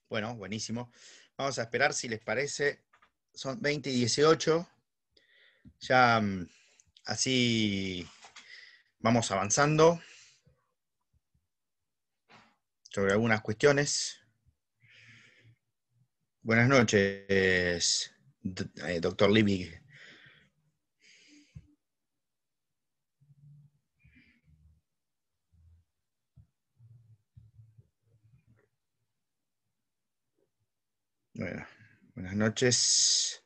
Bueno, buenísimo. Vamos a esperar si les parece. Son 20:18. Ya así vamos avanzando sobre algunas cuestiones. Buenas noches, doctor Libby. Bueno, buenas noches.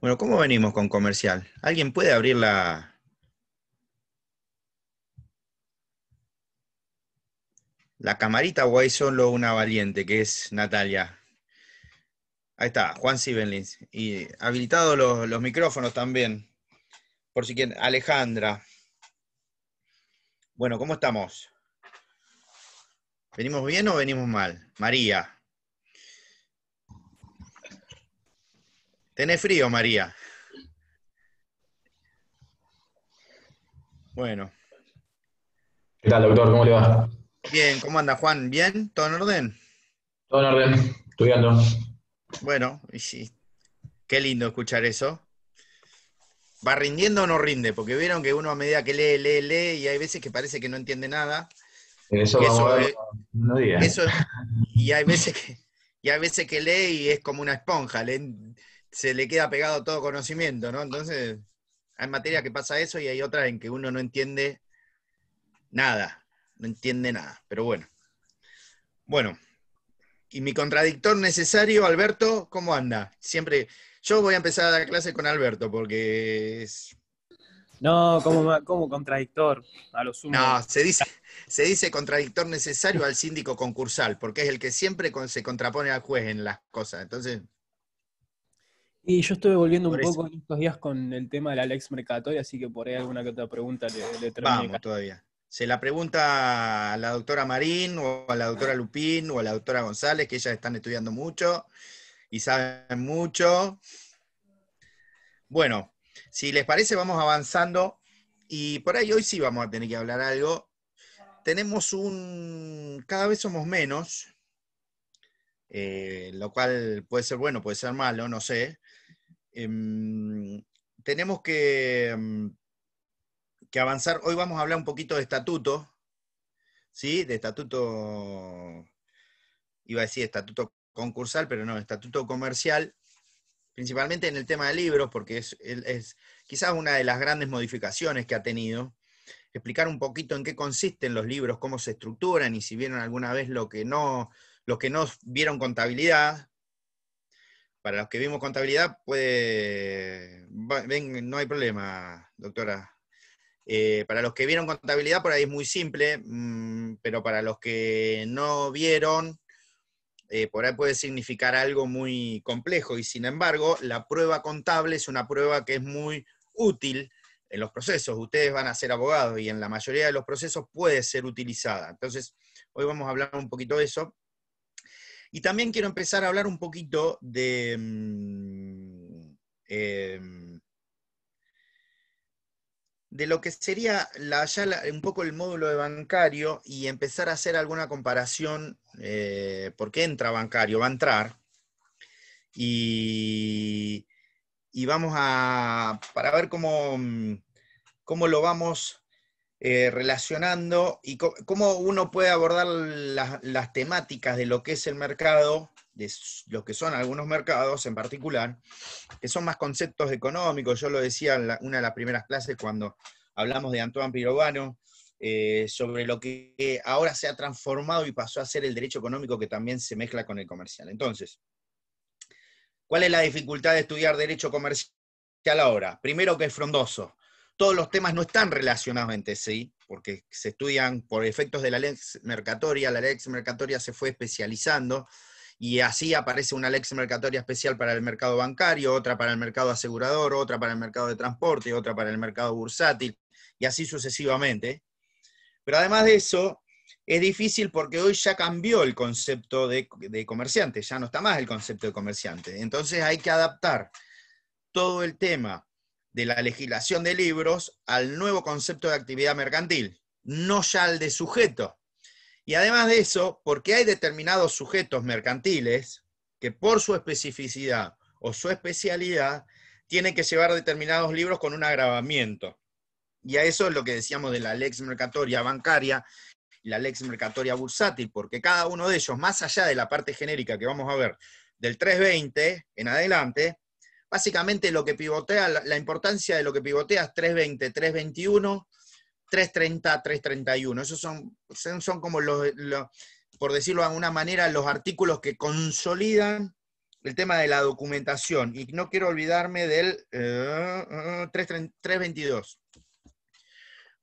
Bueno, ¿cómo venimos con comercial? ¿Alguien puede abrir la camarita o hay solo una valiente, que es Natalia? Ahí está, Juan Sibelins. Y habilitados los micrófonos también, por si quieren. Alejandra. Bueno, ¿cómo estamos? ¿Venimos bien o venimos mal? María. ¿Tenés frío, María? Bueno. ¿Qué tal, doctor? ¿Cómo le va? Bien, ¿cómo anda, Juan? ¿Bien? ¿Todo en orden? Todo en orden, estudiando. Bueno, y sí, qué lindo escuchar eso. ¿Va rindiendo o no rinde? Porque vieron que uno a medida que lee, lee, lee, y hay veces que parece que no entiende nada, Eso que vamos a eso verlo es, en unos días. eso, y hay veces que lee y es como una esponja, se le queda pegado todo conocimiento, ¿no? Entonces, hay materias que pasa eso y hay otras en que uno no entiende nada, no entiende nada, pero bueno. Bueno, y mi contradictor necesario, Alberto, ¿cómo anda? Siempre, yo voy a empezar a dar clase con Alberto porque es... No, como contradictor, a lo sumo. No, se dice contradictor necesario al síndico concursal, porque es el que siempre se contrapone al juez en las cosas. Entonces, Y yo estuve volviendo un por eso, poco en estos días con el tema de la Lex Mercatoria, así que por ahí alguna que otra pregunta le terminé vamos cayendo. todavía. Se la pregunta a la doctora Marín, o a la doctora Lupín, o a la doctora González, que ellas están estudiando mucho y saben mucho. Bueno, si les parece, vamos avanzando. Y por ahí hoy sí vamos a tener que hablar algo. Cada vez somos menos, lo cual puede ser bueno, puede ser malo, no sé. Tenemos que avanzar. Hoy vamos a hablar un poquito de estatuto, ¿sí? De estatuto, iba a decir estatuto concursal, pero no, estatuto comercial, principalmente en el tema de libros, porque es quizás una de las grandes modificaciones que ha tenido. Explicar un poquito en qué consisten los libros, cómo se estructuran, y si vieron alguna vez los que no vieron contabilidad. Para los que vimos contabilidad, no hay problema, doctora. Para los que vieron contabilidad, por ahí es muy simple, pero para los que no vieron, por ahí puede significar algo muy complejo, y sin embargo, la prueba contable es una prueba que es muy útil en los procesos. Ustedes van a ser abogados y en la mayoría de los procesos puede ser utilizada. Entonces, hoy vamos a hablar un poquito de eso. Y también quiero empezar a hablar un poquito de lo que sería un poco el módulo de bancario, y empezar a hacer alguna comparación, porque entra bancario, va a entrar, y, y para ver cómo lo vamos relacionando, y cómo uno puede abordar las temáticas de lo que es el mercado, de lo que son algunos mercados en particular, que son más conceptos económicos. Yo lo decía en una de las primeras clases cuando hablamos de Antoine Pirovano, sobre lo que ahora se ha transformado y pasó a ser el derecho económico, que también se mezcla con el comercial. Entonces, ¿cuál es la dificultad de estudiar derecho comercial ahora? Primero, que es frondoso. Todos los temas no están relacionados entre sí, porque se estudian por efectos de la lex mercatoria. La lex mercatoria se fue especializando, y así aparece una lex mercatoria especial para el mercado bancario, otra para el mercado asegurador, otra para el mercado de transporte, otra para el mercado bursátil, y así sucesivamente. Pero además de eso, es difícil porque hoy ya cambió el concepto de comerciante, ya no está más el concepto de comerciante. Entonces hay que adaptar todo el tema de la legislación de libros al nuevo concepto de actividad mercantil, no ya al de sujeto. Y además de eso, porque hay determinados sujetos mercantiles que por su especificidad o su especialidad tienen que llevar determinados libros con un agravamiento. Y a eso es lo que decíamos de la lex mercatoria bancaria y la lex mercatoria bursátil, porque cada uno de ellos, más allá de la parte genérica que vamos a ver del 320 en adelante, básicamente lo que pivotea, la importancia de lo que pivotea es 320, 321, 330, 331. Esos son como por decirlo de alguna manera, los artículos que consolidan el tema de la documentación. Y no quiero olvidarme del 322.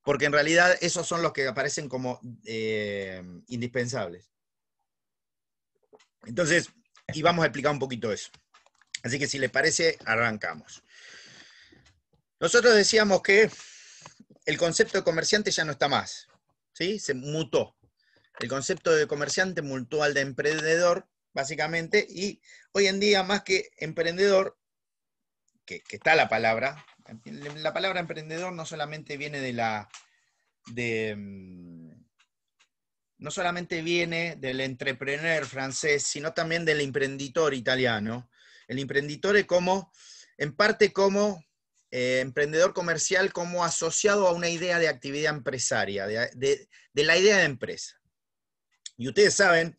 Porque en realidad esos son los que aparecen como indispensables. Entonces, y vamos a explicar un poquito eso. Así que si les parece, arrancamos. Nosotros decíamos que el concepto de comerciante ya no está más, ¿sí? Se mutó. El concepto de comerciante mutó al de emprendedor, básicamente, y hoy en día, más que emprendedor, que está la palabra emprendedor no solamente viene no solamente viene del entrepreneur francés, sino también del imprenditore italiano. El imprenditore en parte como emprendedor comercial, como asociado a una idea de actividad empresaria, de la idea de empresa. Y ustedes saben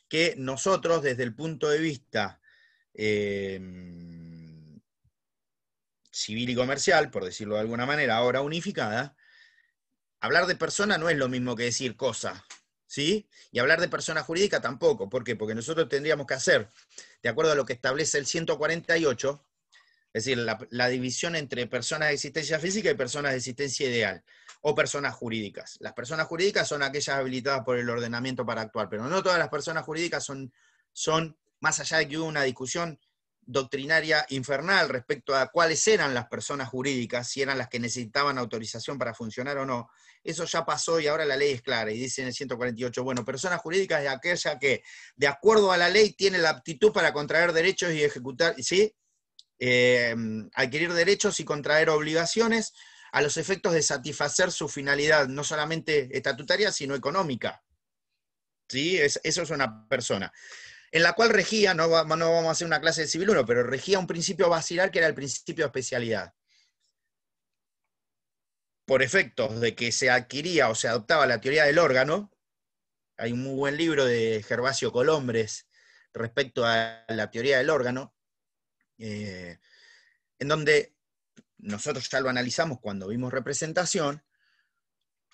que nosotros, desde el punto de vista civil y comercial, por decirlo de alguna manera, ahora unificada, hablar de persona no es lo mismo que decir cosa, ¿sí? Y hablar de persona jurídica tampoco. ¿Por qué? Porque nosotros tendríamos que hacer, de acuerdo a lo que establece el 148, es decir, la división entre personas de existencia física y personas de existencia ideal, o personas jurídicas. Las personas jurídicas son aquellas habilitadas por el ordenamiento para actuar, pero no todas las personas jurídicas son más allá de que hubo una discusión doctrinaria infernal respecto a cuáles eran las personas jurídicas, si eran las que necesitaban autorización para funcionar o no. Eso ya pasó y ahora la ley es clara, y dice en el 148, bueno, persona jurídica es aquella que, de acuerdo a la ley, tiene la aptitud para contraer derechos y ejecutar, ¿sí? Adquirir derechos y contraer obligaciones a los efectos de satisfacer su finalidad, no solamente estatutaria, sino económica. ¿Sí? Eso es una persona. En la cual regía, no vamos a hacer una clase de Civil 1, pero regía un principio basilar que era el principio de especialidad. Por efectos de que se adquiría o se adoptaba la teoría del órgano, hay un muy buen libro de Gervasio Colombres respecto a la teoría del órgano, en donde nosotros ya lo analizamos cuando vimos representación,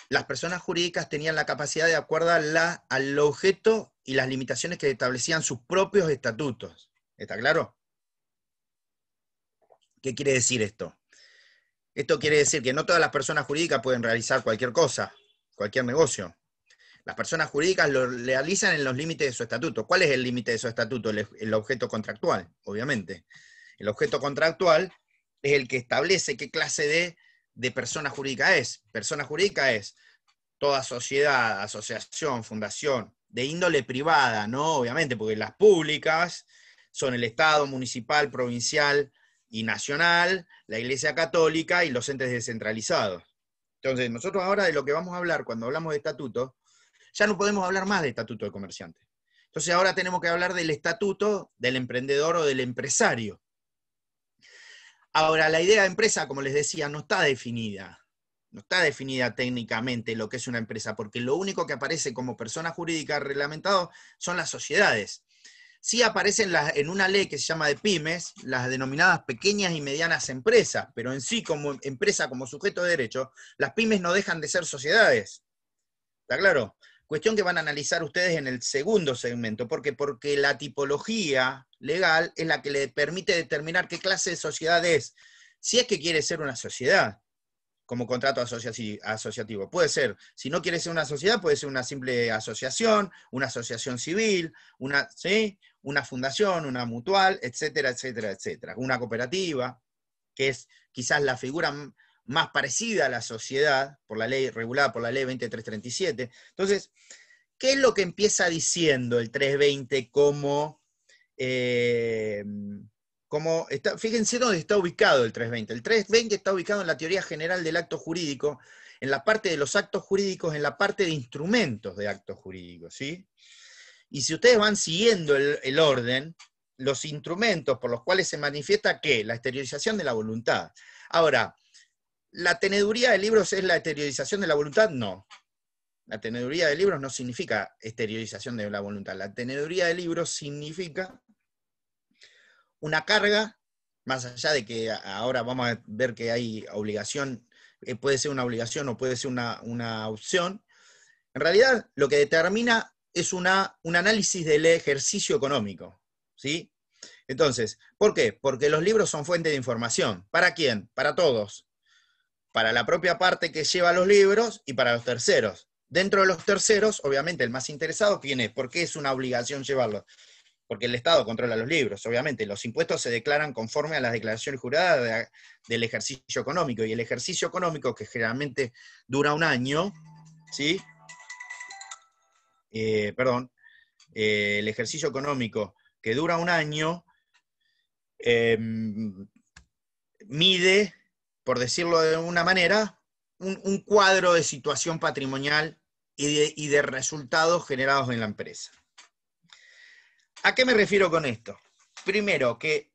las personas jurídicas tenían la capacidad de acuerdo al objeto y las limitaciones que establecían sus propios estatutos. ¿Está claro? ¿Qué quiere decir esto? Esto quiere decir que no todas las personas jurídicas pueden realizar cualquier cosa, cualquier negocio. Las personas jurídicas lo realizan en los límites de su estatuto. ¿Cuál es el límite de su estatuto? El objeto contractual, obviamente. El objeto contractual es el que establece qué clase de persona jurídica es. Persona jurídica es toda sociedad, asociación, fundación, de índole privada, ¿no? Obviamente, porque las públicas son el Estado, municipal, provincial y nacional, la Iglesia Católica y los entes descentralizados. Entonces, nosotros ahora de lo que vamos a hablar cuando hablamos de estatuto, ya no podemos hablar más de estatuto de comerciante. Entonces ahora tenemos que hablar del estatuto del emprendedor o del empresario. Ahora, la idea de empresa, como les decía, no está definida. No está definida técnicamente lo que es una empresa, porque lo único que aparece como persona jurídica reglamentado son las sociedades. Sí aparecen en una ley que se llama de pymes, las denominadas pequeñas y medianas empresas, pero en sí como empresa, como sujeto de derecho, las pymes no dejan de ser sociedades. ¿Está claro? Cuestión que van a analizar ustedes en el segundo segmento. ¿Por qué? Porque la tipología legal es la que le permite determinar qué clase de sociedad es. Si es que quiere ser una sociedad, como contrato asociativo. Puede ser, si no quiere ser una sociedad, puede ser una simple asociación civil, ¿sí? Una fundación, una mutual, etcétera, etcétera, etcétera. Una cooperativa, que es quizás la figura más parecida a la sociedad, por la ley, regulada por la ley 2337. Entonces, ¿qué es lo que empieza diciendo el 320 fíjense dónde está ubicado el 320. El 320 está ubicado en la teoría general del acto jurídico, en la parte de los actos jurídicos, en la parte de instrumentos de actos jurídicos, ¿sí? Y si ustedes van siguiendo el orden, los instrumentos por los cuales se manifiesta, ¿qué? La exteriorización de la voluntad. Ahora, ¿la teneduría de libros es la exteriorización de la voluntad? No. La teneduría de libros no significa exteriorización de la voluntad. La teneduría de libros significa una carga, más allá de que ahora vamos a ver que hay obligación, puede ser una obligación o puede ser una opción. En realidad, lo que determina es un análisis del ejercicio económico, ¿sí? Entonces, ¿por qué? Porque los libros son fuente de información. ¿Para quién? Para todos. Para la propia parte que lleva los libros y para los terceros. Dentro de los terceros, obviamente, el más interesado, ¿quién es? ¿Por qué es una obligación llevarlos? Porque el Estado controla los libros, obviamente. Los impuestos se declaran conforme a las declaraciones juradas del ejercicio económico. Y el ejercicio económico, que generalmente dura un año, ¿sí? El ejercicio económico que dura un año, mide, por decirlo de una manera, un cuadro de situación patrimonial y de resultados generados en la empresa. ¿A qué me refiero con esto? Primero, que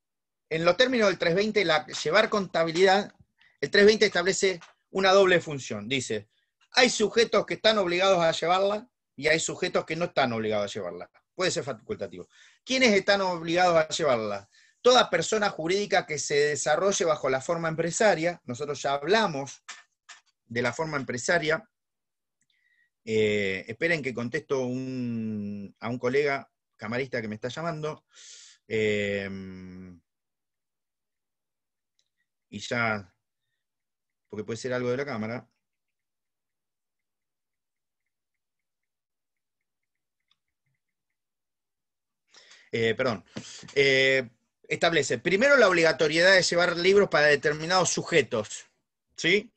en los términos del 320, llevar contabilidad, el 320 establece una doble función. Dice, hay sujetos que están obligados a llevarla y hay sujetos que no están obligados a llevarla. Puede ser facultativo. ¿Quiénes están obligados a llevarla? Toda persona jurídica que se desarrolle bajo la forma empresaria. Nosotros ya hablamos de la forma empresaria. Esperen que contesto a un colega camarista que me está llamando. Y ya, porque puede ser algo de la cámara. Establece primero la obligatoriedad de llevar libros para determinados sujetos, ¿sí?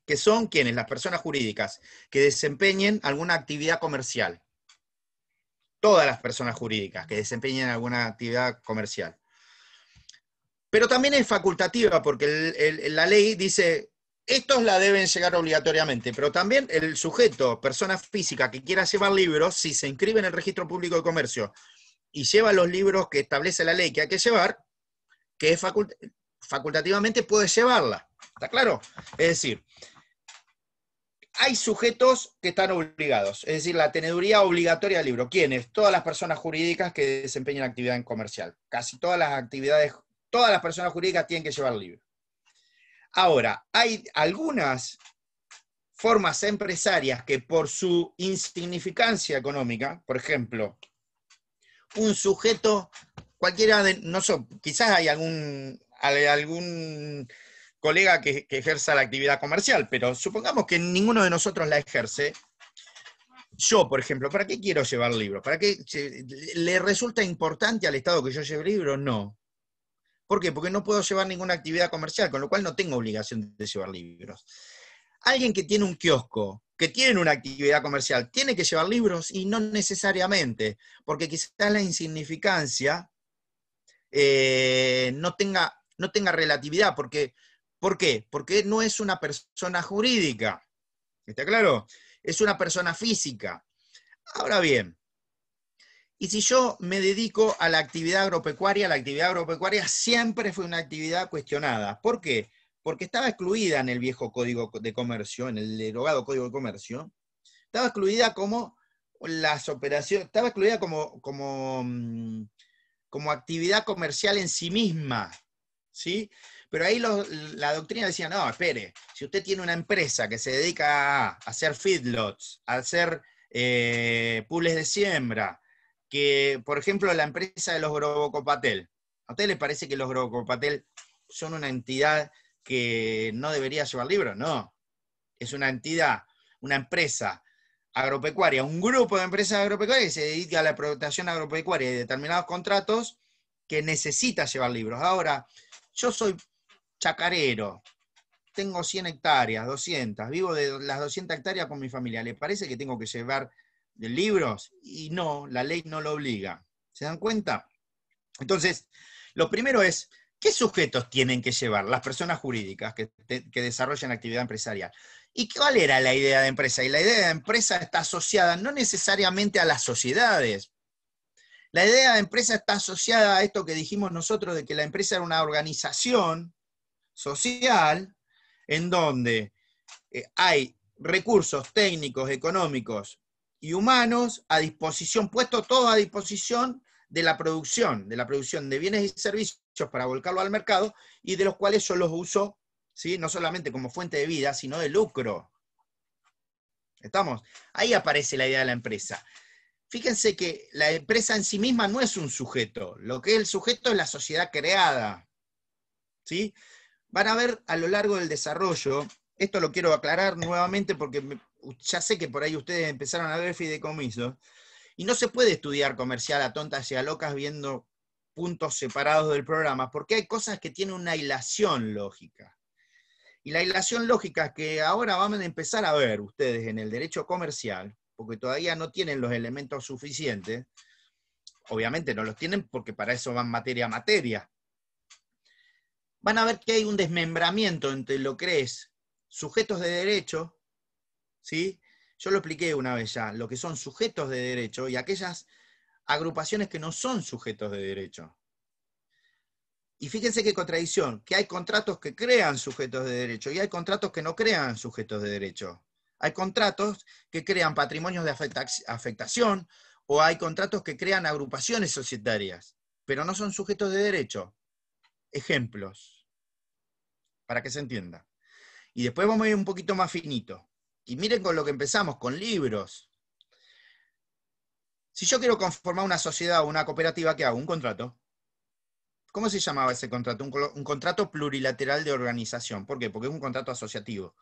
Que son quienes, las personas jurídicas que desempeñen alguna actividad comercial. Todas las personas jurídicas que desempeñen alguna actividad comercial. Pero también es facultativa, porque la ley dice, estos la deben llegar obligatoriamente, pero también el sujeto, persona física que quiera llevar libros, si se inscribe en el Registro Público de Comercio y lleva los libros que establece la ley que hay que llevar, que es facultativamente puede llevarla. ¿Está claro? Es decir, hay sujetos que están obligados, es decir, la teneduría obligatoria del libro. ¿Quiénes? Todas las personas jurídicas que desempeñan actividad en comercial. Casi todas las actividades, todas las personas jurídicas tienen que llevar libro. Ahora, hay algunas formas empresarias que por su insignificancia económica, por ejemplo, un sujeto, cualquiera de nosotros, quizás hay algún colega que ejerza la actividad comercial, pero supongamos que ninguno de nosotros la ejerce. Yo, por ejemplo, ¿para qué quiero llevar libros? ¿Para qué le resulta importante al Estado que yo lleve libros? No. ¿Por qué? Porque no puedo llevar ninguna actividad comercial, con lo cual no tengo obligación de llevar libros. Alguien que tiene un kiosco, que tiene una actividad comercial, ¿tiene que llevar libros? Y no necesariamente, porque quizás la insignificancia no tenga relatividad. ¿Por qué? Porque no es una persona jurídica. ¿Está claro? Es una persona física. Ahora bien, y si yo me dedico a la actividad agropecuaria siempre fue una actividad cuestionada. ¿Por qué? Porque estaba excluida en el viejo Código de Comercio, en el derogado Código de Comercio, estaba excluida como las operaciones, estaba excluida como actividad comercial en sí misma, ¿sí? Pero ahí la doctrina decía, no, espere, si usted tiene una empresa que se dedica a hacer feedlots, a hacer pools de siembra, que, por ejemplo, la empresa de los Grobocopatel, ¿a usted le parece que los Grobocopatel son una entidad que no debería llevar libros? No, es una entidad, una empresa agropecuaria, un grupo de empresas agropecuarias que se dedica a la explotación agropecuaria y determinados contratos que necesita llevar libros. Ahora, yo soy chacarero, tengo 100 hectáreas, 200, vivo de las 200 hectáreas con mi familia, ¿le parece que tengo que llevar libros? Y no, la ley no lo obliga. ¿Se dan cuenta? Entonces, lo primero es, ¿qué sujetos tienen que llevar las personas jurídicas que desarrollan actividad empresarial? ¿Y cuál era la idea de empresa? Y la idea de empresa está asociada no necesariamente a las sociedades. La idea de empresa está asociada a esto que dijimos nosotros, de que la empresa era una organización social en donde hay recursos técnicos, económicos y humanos a disposición, puesto todo a disposición de la producción de bienes y servicios para volcarlo al mercado, y de los cuales yo los uso, ¿sí?, no solamente como fuente de vida, sino de lucro. ¿Estamos? Ahí aparece la idea de la empresa. Fíjense que la empresa en sí misma no es un sujeto. Lo que es el sujeto es la sociedad creada. ¿Sí? Van a ver a lo largo del desarrollo, esto lo quiero aclarar nuevamente porque ya sé que por ahí ustedes empezaron a ver fideicomisos, y no se puede estudiar comercial a tontas y a locas viendo puntos separados del programa, porque hay cosas que tienen una hilación lógica. Y la hilación lógica que ahora van a empezar a ver ustedes en el derecho comercial, porque todavía no tienen los elementos suficientes, obviamente no los tienen porque para eso van materia a materia, van a ver que hay un desmembramiento entre lo que es sujetos de derecho, ¿sí? Yo lo expliqué una vez ya, lo que son sujetos de derecho y aquellas agrupaciones que no son sujetos de derecho. Y fíjense qué contradicción, que hay contratos que crean sujetos de derecho y hay contratos que no crean sujetos de derecho. Hay contratos que crean patrimonios de afectación, o hay contratos que crean agrupaciones societarias, pero no son sujetos de derecho. Ejemplos, para que se entienda. Y después vamos a ir un poquito más finito. Y miren con lo que empezamos, con libros. Si yo quiero conformar una sociedad o una cooperativa, ¿qué hago? Un contrato. ¿Cómo se llamaba ese contrato? Un contrato plurilateral de organización. ¿Por qué? Porque es un contrato asociativo.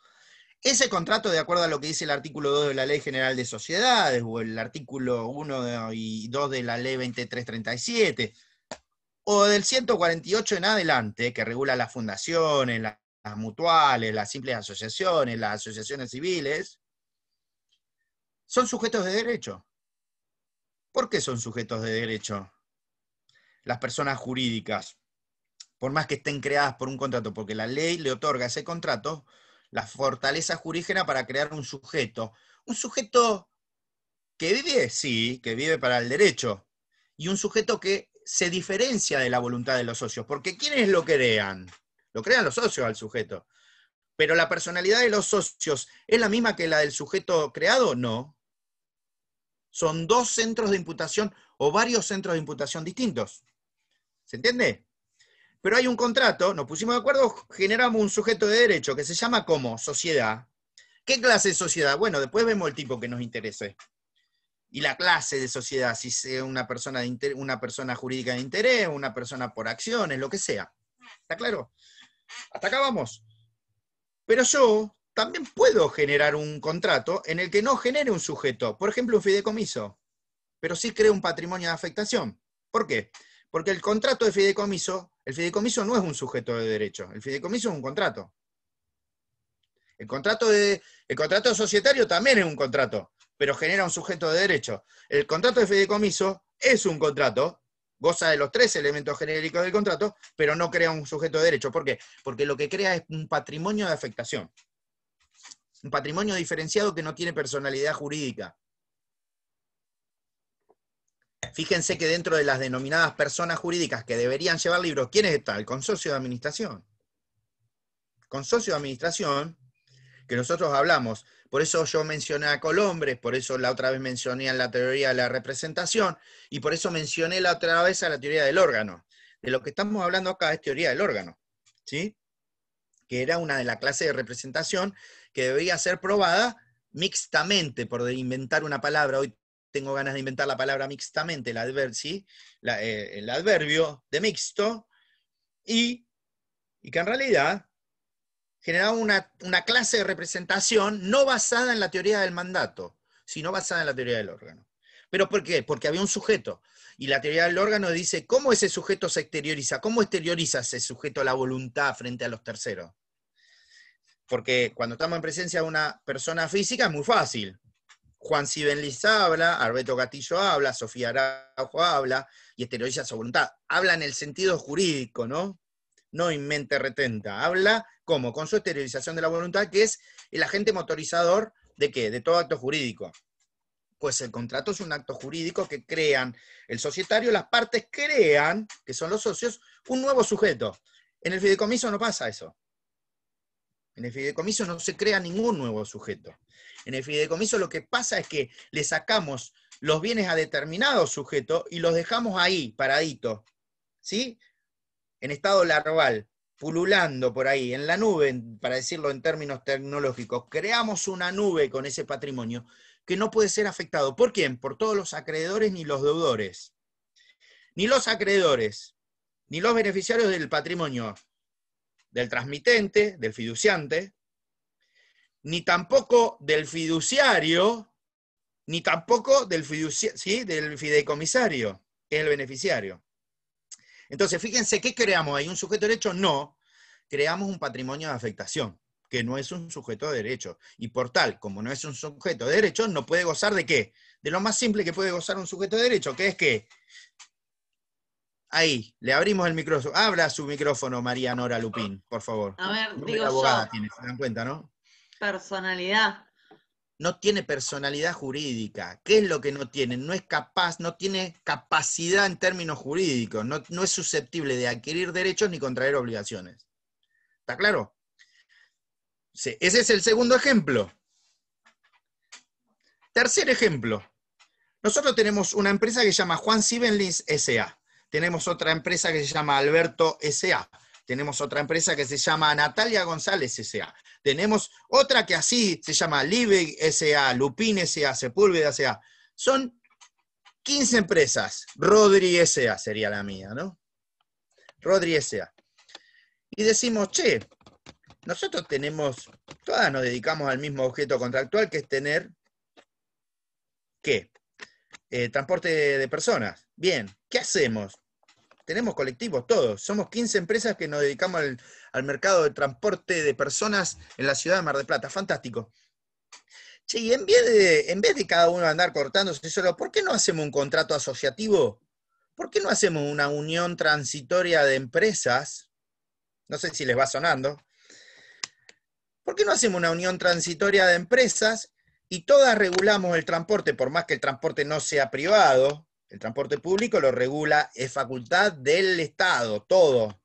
Ese contrato, de acuerdo a lo que dice el artículo 2 de la Ley General de Sociedades, o el artículo 1 y 2 de la Ley 2337, o del 148 en adelante, que regula las fundaciones, las mutuales, las simples asociaciones, las asociaciones civiles, son sujetos de derecho. ¿Por qué son sujetos de derecho las personas jurídicas? Por más que estén creadas por un contrato, porque la ley le otorga a ese contrato la fortaleza jurídica para crear un sujeto. Un sujeto que vive, sí, que vive para el derecho, y un sujeto que se diferencia de la voluntad de los socios, porque ¿quiénes lo crean? Lo crean los socios al sujeto. Pero la personalidad de los socios, ¿es la misma que la del sujeto creado? No. Son dos centros de imputación o varios centros de imputación distintos. ¿Se entiende? Pero hay un contrato, nos pusimos de acuerdo, generamos un sujeto de derecho que se llama como sociedad. ¿Qué clase de sociedad? Bueno, después vemos el tipo que nos interese. Y la clase de sociedad, si sea una persona jurídica de interés, una persona por acciones, lo que sea. ¿Está claro? Hasta acá vamos. Pero yo también puedo generar un contrato en el que no genere un sujeto. Por ejemplo, un fideicomiso. Pero sí creo un patrimonio de afectación. ¿Por qué? Porque el contrato de fideicomiso, el fideicomiso no es un sujeto de derecho. El fideicomiso es un contrato. El contrato societario también es un contrato, pero genera un sujeto de derecho. El contrato de fideicomiso es un contrato, goza de los tres elementos genéricos del contrato, pero no crea un sujeto de derecho. ¿Por qué? Porque lo que crea es un patrimonio de afectación. Un patrimonio diferenciado que no tiene personalidad jurídica. Fíjense que dentro de las denominadas personas jurídicas que deberían llevar libros, ¿quién está? El consorcio de administración. Consorcio de administración, que nosotros hablamos, por eso yo mencioné a Colombres, por eso la otra vez mencioné a la teoría de la representación, y por eso mencioné la otra vez a la teoría del órgano. De lo que estamos hablando acá es teoría del órgano, ¿sí? Que era una de las clases de representación que debería ser probada mixtamente, por inventar una palabra. Hoy tengo ganas de inventar la palabra mixtamente, el adverbio de mixto, y que en realidad generaba una clase de representación no basada en la teoría del mandato, sino basada en la teoría del órgano. ¿Pero por qué? Porque había un sujeto, y la teoría del órgano dice cómo ese sujeto se exterioriza, cómo exterioriza ese sujeto la voluntad frente a los terceros. Porque cuando estamos en presencia de una persona física es muy fácil. Juan Sibelius habla, Alberto Castillo habla, Sofía Araujo habla, y exterioriza su voluntad. Habla en el sentido jurídico, ¿no? no in mente retenta. Habla, ¿cómo? Con su exteriorización de la voluntad, que es el agente motorizador ¿de qué? De todo acto jurídico. Pues el contrato es un acto jurídico que crean el societario, las partes crean, que son los socios, un nuevo sujeto. En el fideicomiso no pasa eso. En el fideicomiso no se crea ningún nuevo sujeto. En el fideicomiso lo que pasa es que le sacamos los bienes a determinado sujeto y los dejamos ahí, paraditos, ¿sí? En estado larval, pululando por ahí, en la nube, para decirlo en términos tecnológicos. Creamos una nube con ese patrimonio que no puede ser afectado. ¿Por quién? Por todos los acreedores ni los deudores. Ni los acreedores, ni los beneficiarios del patrimonio del transmitente, del fiduciante, ni tampoco del fiduciario, ni tampoco del fideicomisario, que es el beneficiario. Entonces, fíjense, ¿qué creamos ahí? ¿Un sujeto de derecho? No, creamos un patrimonio de afectación, que no es un sujeto de derecho. Y por tal, como no es un sujeto de derecho, no puede gozar ¿de qué? De lo más simple que puede gozar un sujeto de derecho, que es que, ahí, le abrimos el micrófono. Abra su micrófono, María Nora Lupín, por favor. A ver, Nombre digo de abogada yo, tiene, se dan cuenta, ¿no? personalidad. No tiene personalidad jurídica. ¿Qué es lo que no tiene? No es capaz, no tiene capacidad en términos jurídicos, no es susceptible de adquirir derechos ni contraer obligaciones. ¿Está claro? Sí, ese es el segundo ejemplo. Tercer ejemplo. Nosotros tenemos una empresa que se llama Juan Sibenlins S.A. Tenemos otra empresa que se llama Alberto S.A. Tenemos otra empresa que se llama Natalia González S.A. Tenemos otra que así se llama Liebig S.A., Lupín S.A., Sepúlveda S.A. Son 15 empresas. Rodri S.A. sería la mía, ¿no? Rodri S.A. Y decimos, che, nosotros todas nos dedicamos al mismo objeto contractual, que es tener, ¿qué? Transporte de personas. Bien, ¿qué hacemos? Tenemos colectivos todos, somos 15 empresas que nos dedicamos al mercado de transporte de personas en la ciudad de Mar del Plata, fantástico. Che, y en vez de cada uno andar cortándose solo, ¿por qué no hacemos un contrato asociativo? ¿Por qué no hacemos una unión transitoria de empresas? No sé si les va sonando. ¿Por qué no hacemos una unión transitoria de empresas y todas regulamos el transporte, por más que el transporte no sea privado? El transporte público lo regula, es facultad del Estado, todo.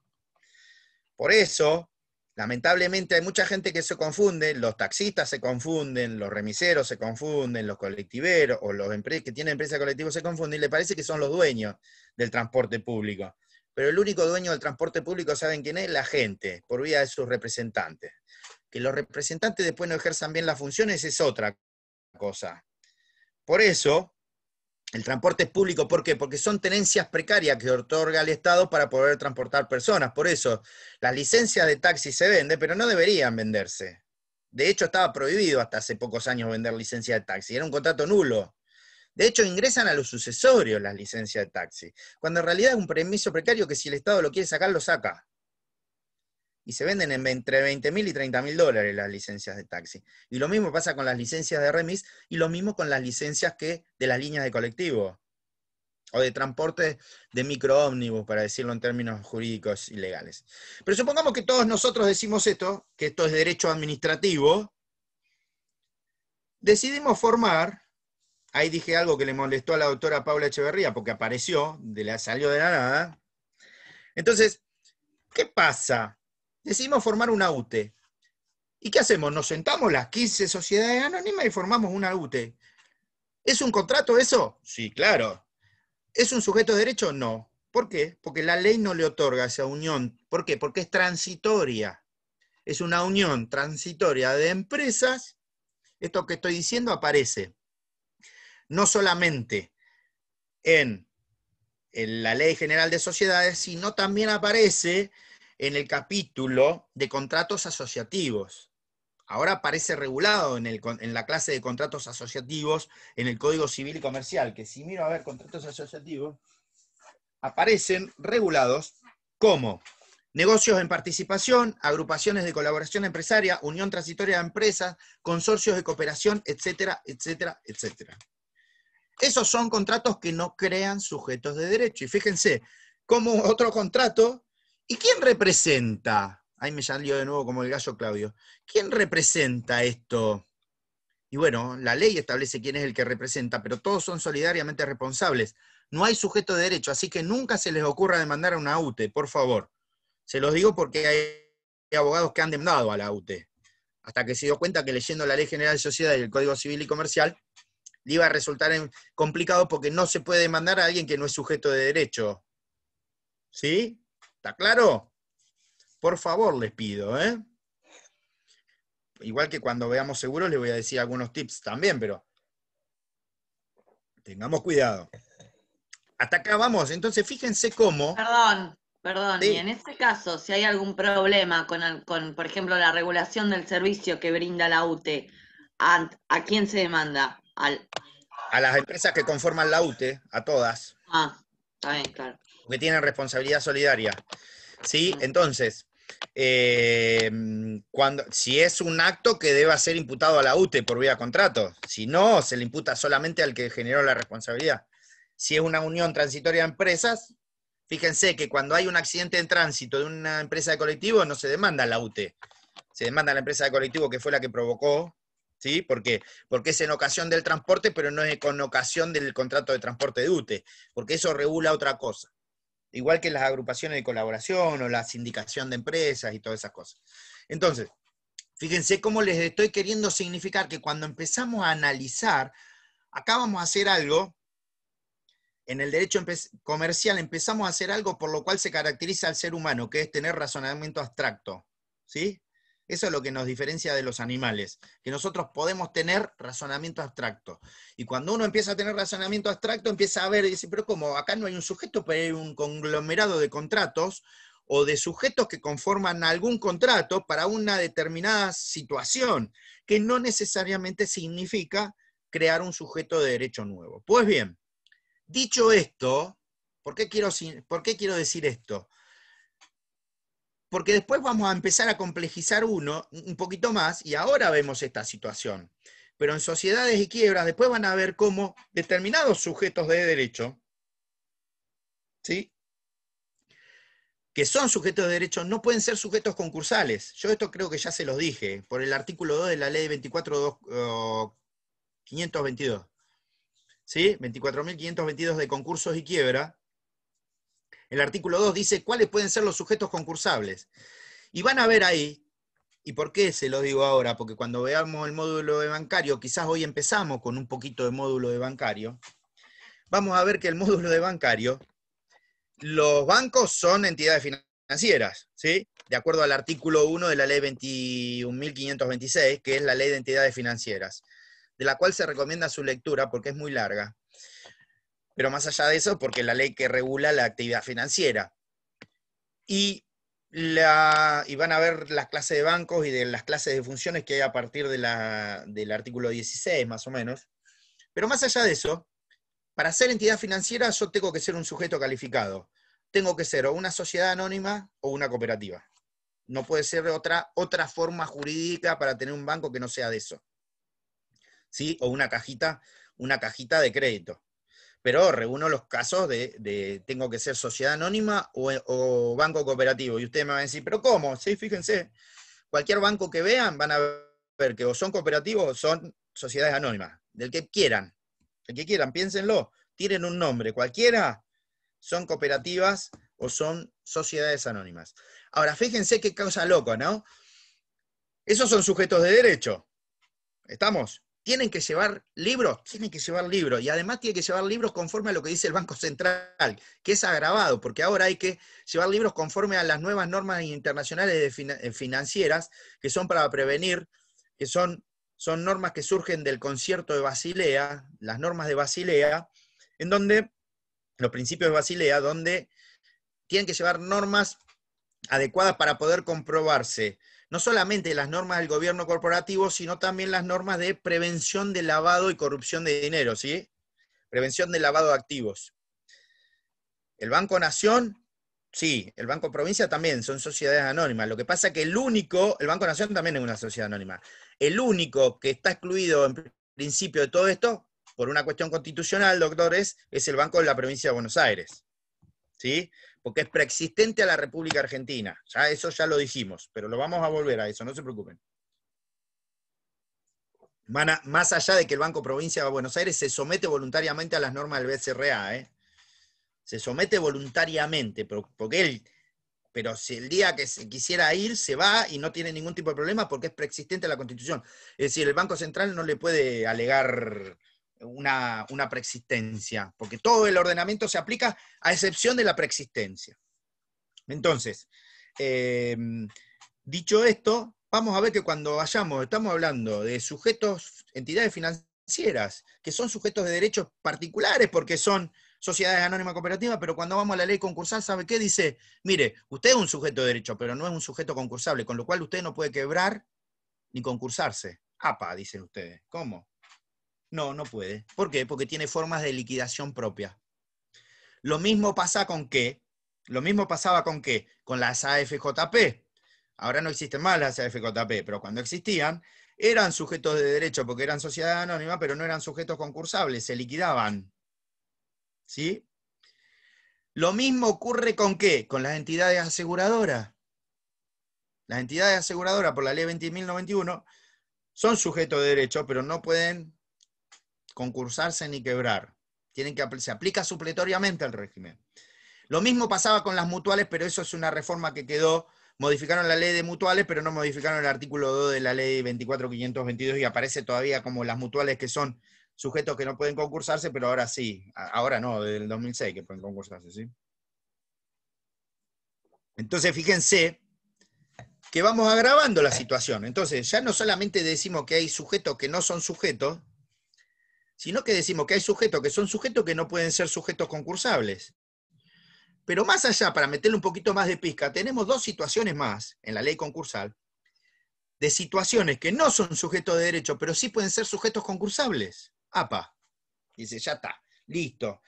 Por eso, lamentablemente hay mucha gente que se confunde, los taxistas se confunden, los remiseros se confunden, los colectiveros o los que tienen empresa de colectivos se confunden y le parece que son los dueños del transporte público. Pero el único dueño del transporte público, ¿saben quién es? La gente, por vía de sus representantes. Que los representantes después no ejerzan bien las funciones es otra cosa. Por eso, el transporte es público, ¿por qué? Porque son tenencias precarias que otorga el Estado para poder transportar personas. Por eso, las licencias de taxi se venden, pero no deberían venderse. De hecho, estaba prohibido hasta hace pocos años vender licencias de taxi. Era un contrato nulo. De hecho, ingresan a los sucesorios las licencias de taxi, cuando en realidad es un permiso precario que si el Estado lo quiere sacar, lo saca. Y se venden entre 20.000 y 30.000 dólares las licencias de taxi. Y lo mismo pasa con las licencias de remis, y lo mismo con las licencias de las líneas de colectivo, o de transporte de microómnibus, para decirlo en términos jurídicos y legales. Pero supongamos que todos nosotros decimos esto, que esto es derecho administrativo, decidimos formar, ahí dije algo que le molestó a la doctora Paula Echeverría, porque apareció, salió de la nada. Entonces, ¿qué pasa? Decidimos formar una UTE. ¿Y qué hacemos? Nos sentamos las 15 sociedades anónimas y formamos una UTE. ¿Es un contrato eso? Sí, claro. ¿Es un sujeto de derecho? No. ¿Por qué? Porque la ley no le otorga esa unión. ¿Por qué? Porque es transitoria. Es una unión transitoria de empresas. Esto que estoy diciendo aparece no solamente en la Ley General de Sociedades, sino también aparece en el capítulo de contratos asociativos. Ahora aparece regulado en la clase de contratos asociativos en el Código Civil y Comercial, que si miro a ver contratos asociativos, aparecen regulados como negocios en participación, agrupaciones de colaboración empresaria, unión transitoria de empresas, consorcios de cooperación, etcétera, etcétera, etcétera. Esos son contratos que no crean sujetos de derecho. Y fíjense, como otro contrato ¿Y quién representa? Ahí me salió de nuevo como el gallo Claudio. ¿Quién representa esto? Y bueno, la ley establece quién es el que representa, pero todos son solidariamente responsables. No hay sujeto de derecho, así que nunca se les ocurra demandar a una UTE, por favor. Se los digo porque hay abogados que han demandado a la UTE, hasta que se dio cuenta que leyendo la Ley General de Sociedad y el Código Civil y Comercial, le iba a resultar complicado porque no se puede demandar a alguien que no es sujeto de derecho. ¿Sí? ¿Está claro? Por favor, les pido, ¿eh? Igual que cuando veamos seguros les voy a decir algunos tips también, pero tengamos cuidado. Hasta acá vamos, entonces fíjense cómo... Perdón, Sí. y en este caso, si hay algún problema con, por ejemplo, la regulación del servicio que brinda la UTE, ¿a quién se demanda? A las empresas que conforman la UTE, a todas, Está bien, claro. porque tienen responsabilidad solidaria. ¿Sí? Entonces, si es un acto que deba ser imputado a la UTE por vía contrato, si no, se le imputa solamente al que generó la responsabilidad. Si es una unión transitoria de empresas, fíjense que cuando hay un accidente en tránsito de una empresa de colectivo, no se demanda a la UTE, se demanda a la empresa de colectivo que fue la que provocó, ¿sí? ¿Por qué? Porque es en ocasión del transporte, pero no es con ocasión del contrato de transporte de UTE, porque eso regula otra cosa. Igual que las agrupaciones de colaboración o la sindicación de empresas y todas esas cosas. Entonces, fíjense cómo les estoy queriendo significar que cuando empezamos a analizar, acá vamos a hacer algo, en el derecho comercial empezamos a hacer algo por lo cual se caracteriza al ser humano, que es tener razonamiento abstracto, ¿sí? Eso es lo que nos diferencia de los animales, que nosotros podemos tener razonamiento abstracto. Y cuando uno empieza a tener razonamiento abstracto, empieza a ver y dice, pero ¿cómo? Acá no hay un sujeto, pero hay un conglomerado de contratos o de sujetos que conforman algún contrato para una determinada situación, que no necesariamente significa crear un sujeto de derecho nuevo. Pues bien, dicho esto, ¿por qué quiero decir esto? Porque después vamos a empezar a complejizar un poquito más, y ahora vemos esta situación. Pero en sociedades y quiebras, después van a ver cómo determinados sujetos de derecho, ¿sí?, que son sujetos de derecho, no pueden ser sujetos concursales. Yo esto creo que ya se los dije, por el artículo 2 de la ley 24.522. ¿Sí? 24.522 de concursos y quiebra. El artículo 2 dice cuáles pueden ser los sujetos concursables. Y van a ver ahí, ¿y por qué se lo digo ahora? Porque cuando veamos el módulo de bancario, quizás hoy empezamos con un poquito de módulo de bancario, vamos a ver que el módulo de bancario, los bancos son entidades financieras, ¿sí? De acuerdo al artículo 1 de la ley 21.526, que es la ley de entidades financieras, de la cual se recomienda su lectura porque es muy larga. Pero más allá de eso, porque es la ley que regula la actividad financiera. Y van a ver las clases de bancos y de las clases de funciones que hay a partir del artículo 16, más o menos. Pero más allá de eso, para ser entidad financiera yo tengo que ser un sujeto calificado. Tengo que ser o una sociedad anónima o una cooperativa. No puede ser otra forma jurídica para tener un banco que no sea de eso. ¿Sí? O una cajita de crédito. Pero reúno los casos de tengo que ser sociedad anónima o banco cooperativo. Y ustedes me van a decir, ¿pero cómo? Sí, fíjense, cualquier banco que vean van a ver que o son cooperativos o son sociedades anónimas. Del que quieran. El que quieran, piénsenlo. Tienen un nombre. Cualquiera son cooperativas o son sociedades anónimas. Ahora, fíjense qué cosa loca, ¿no? Esos son sujetos de derecho. ¿Estamos? ¿Tienen que llevar libros? Tienen que llevar libros. Y además tienen que llevar libros conforme a lo que dice el Banco Central, que es agravado, porque ahora hay que llevar libros conforme a las nuevas normas internacionales financieras, que son para prevenir, que son normas que surgen del concierto de Basilea, las normas de Basilea, en donde, los principios de Basilea, donde tienen que llevar normas adecuadas para poder comprobarse no solamente las normas del gobierno corporativo, sino también las normas de prevención de lavado y corrupción de dinero, ¿sí? Prevención de lavado de activos. El Banco Nación, sí, el Banco Provincia también, son sociedades anónimas. Lo que pasa es que el Banco Nación también es una sociedad anónima. El único que está excluido en principio de todo esto, por una cuestión constitucional, doctores, es el Banco de la Provincia de Buenos Aires. ¿Sí? porque es preexistente a la República Argentina. Ya eso ya lo dijimos, pero lo vamos a volver a eso, no se preocupen. Más allá de que el Banco Provincia de Buenos Aires se somete voluntariamente a las normas del BCRA, se somete voluntariamente, pero si el día que se quisiera ir, se va y no tiene ningún tipo de problema porque es preexistente a la Constitución. Es decir, el Banco Central no le puede alegar una preexistencia, porque todo el ordenamiento se aplica a excepción de la preexistencia. Entonces, dicho esto, vamos a ver que cuando vayamos, estamos hablando de sujetos, entidades financieras, que son sujetos de derechos particulares porque son sociedades anónimas cooperativas, pero cuando vamos a la ley concursal, ¿sabe qué? Dice, mire, usted es un sujeto de derecho, pero no es un sujeto concursable, con lo cual usted no puede quebrar ni concursarse. ¡Apa!, dicen ustedes. ¿Cómo? No, no puede. ¿Por qué? Porque tiene formas de liquidación propia. Lo mismo pasa con qué. Lo mismo pasaba con qué. Con las AFJP. Ahora no existen más las AFJP, pero cuando existían, eran sujetos de derecho porque eran sociedades anónimas, pero no eran sujetos concursables, se liquidaban. ¿Sí? Lo mismo ocurre con qué. Con las entidades aseguradoras. Las entidades aseguradoras, por la ley 20.091, son sujetos de derecho, pero no pueden concursarse ni quebrar. Se aplica supletoriamente al régimen. Lo mismo pasaba con las mutuales, pero eso es una reforma que quedó. Modificaron la ley de mutuales, pero no modificaron el artículo 2 de la ley 24.522 y aparece todavía como las mutuales que son sujetos que no pueden concursarse, pero ahora sí. Ahora no, desde el 2006 que pueden concursarse, ¿sí? Entonces, fíjense que vamos agravando la situación. Entonces, ya no solamente decimos que hay sujetos que no son sujetos, sino que decimos que hay sujetos que son sujetos que no pueden ser sujetos concursables. Pero más allá, para meterle un poquito más de pizca, tenemos dos situaciones más en la ley concursal, de situaciones que no son sujetos de derecho, pero sí pueden ser sujetos concursables. ¡Apa! Dice, ya está, listo.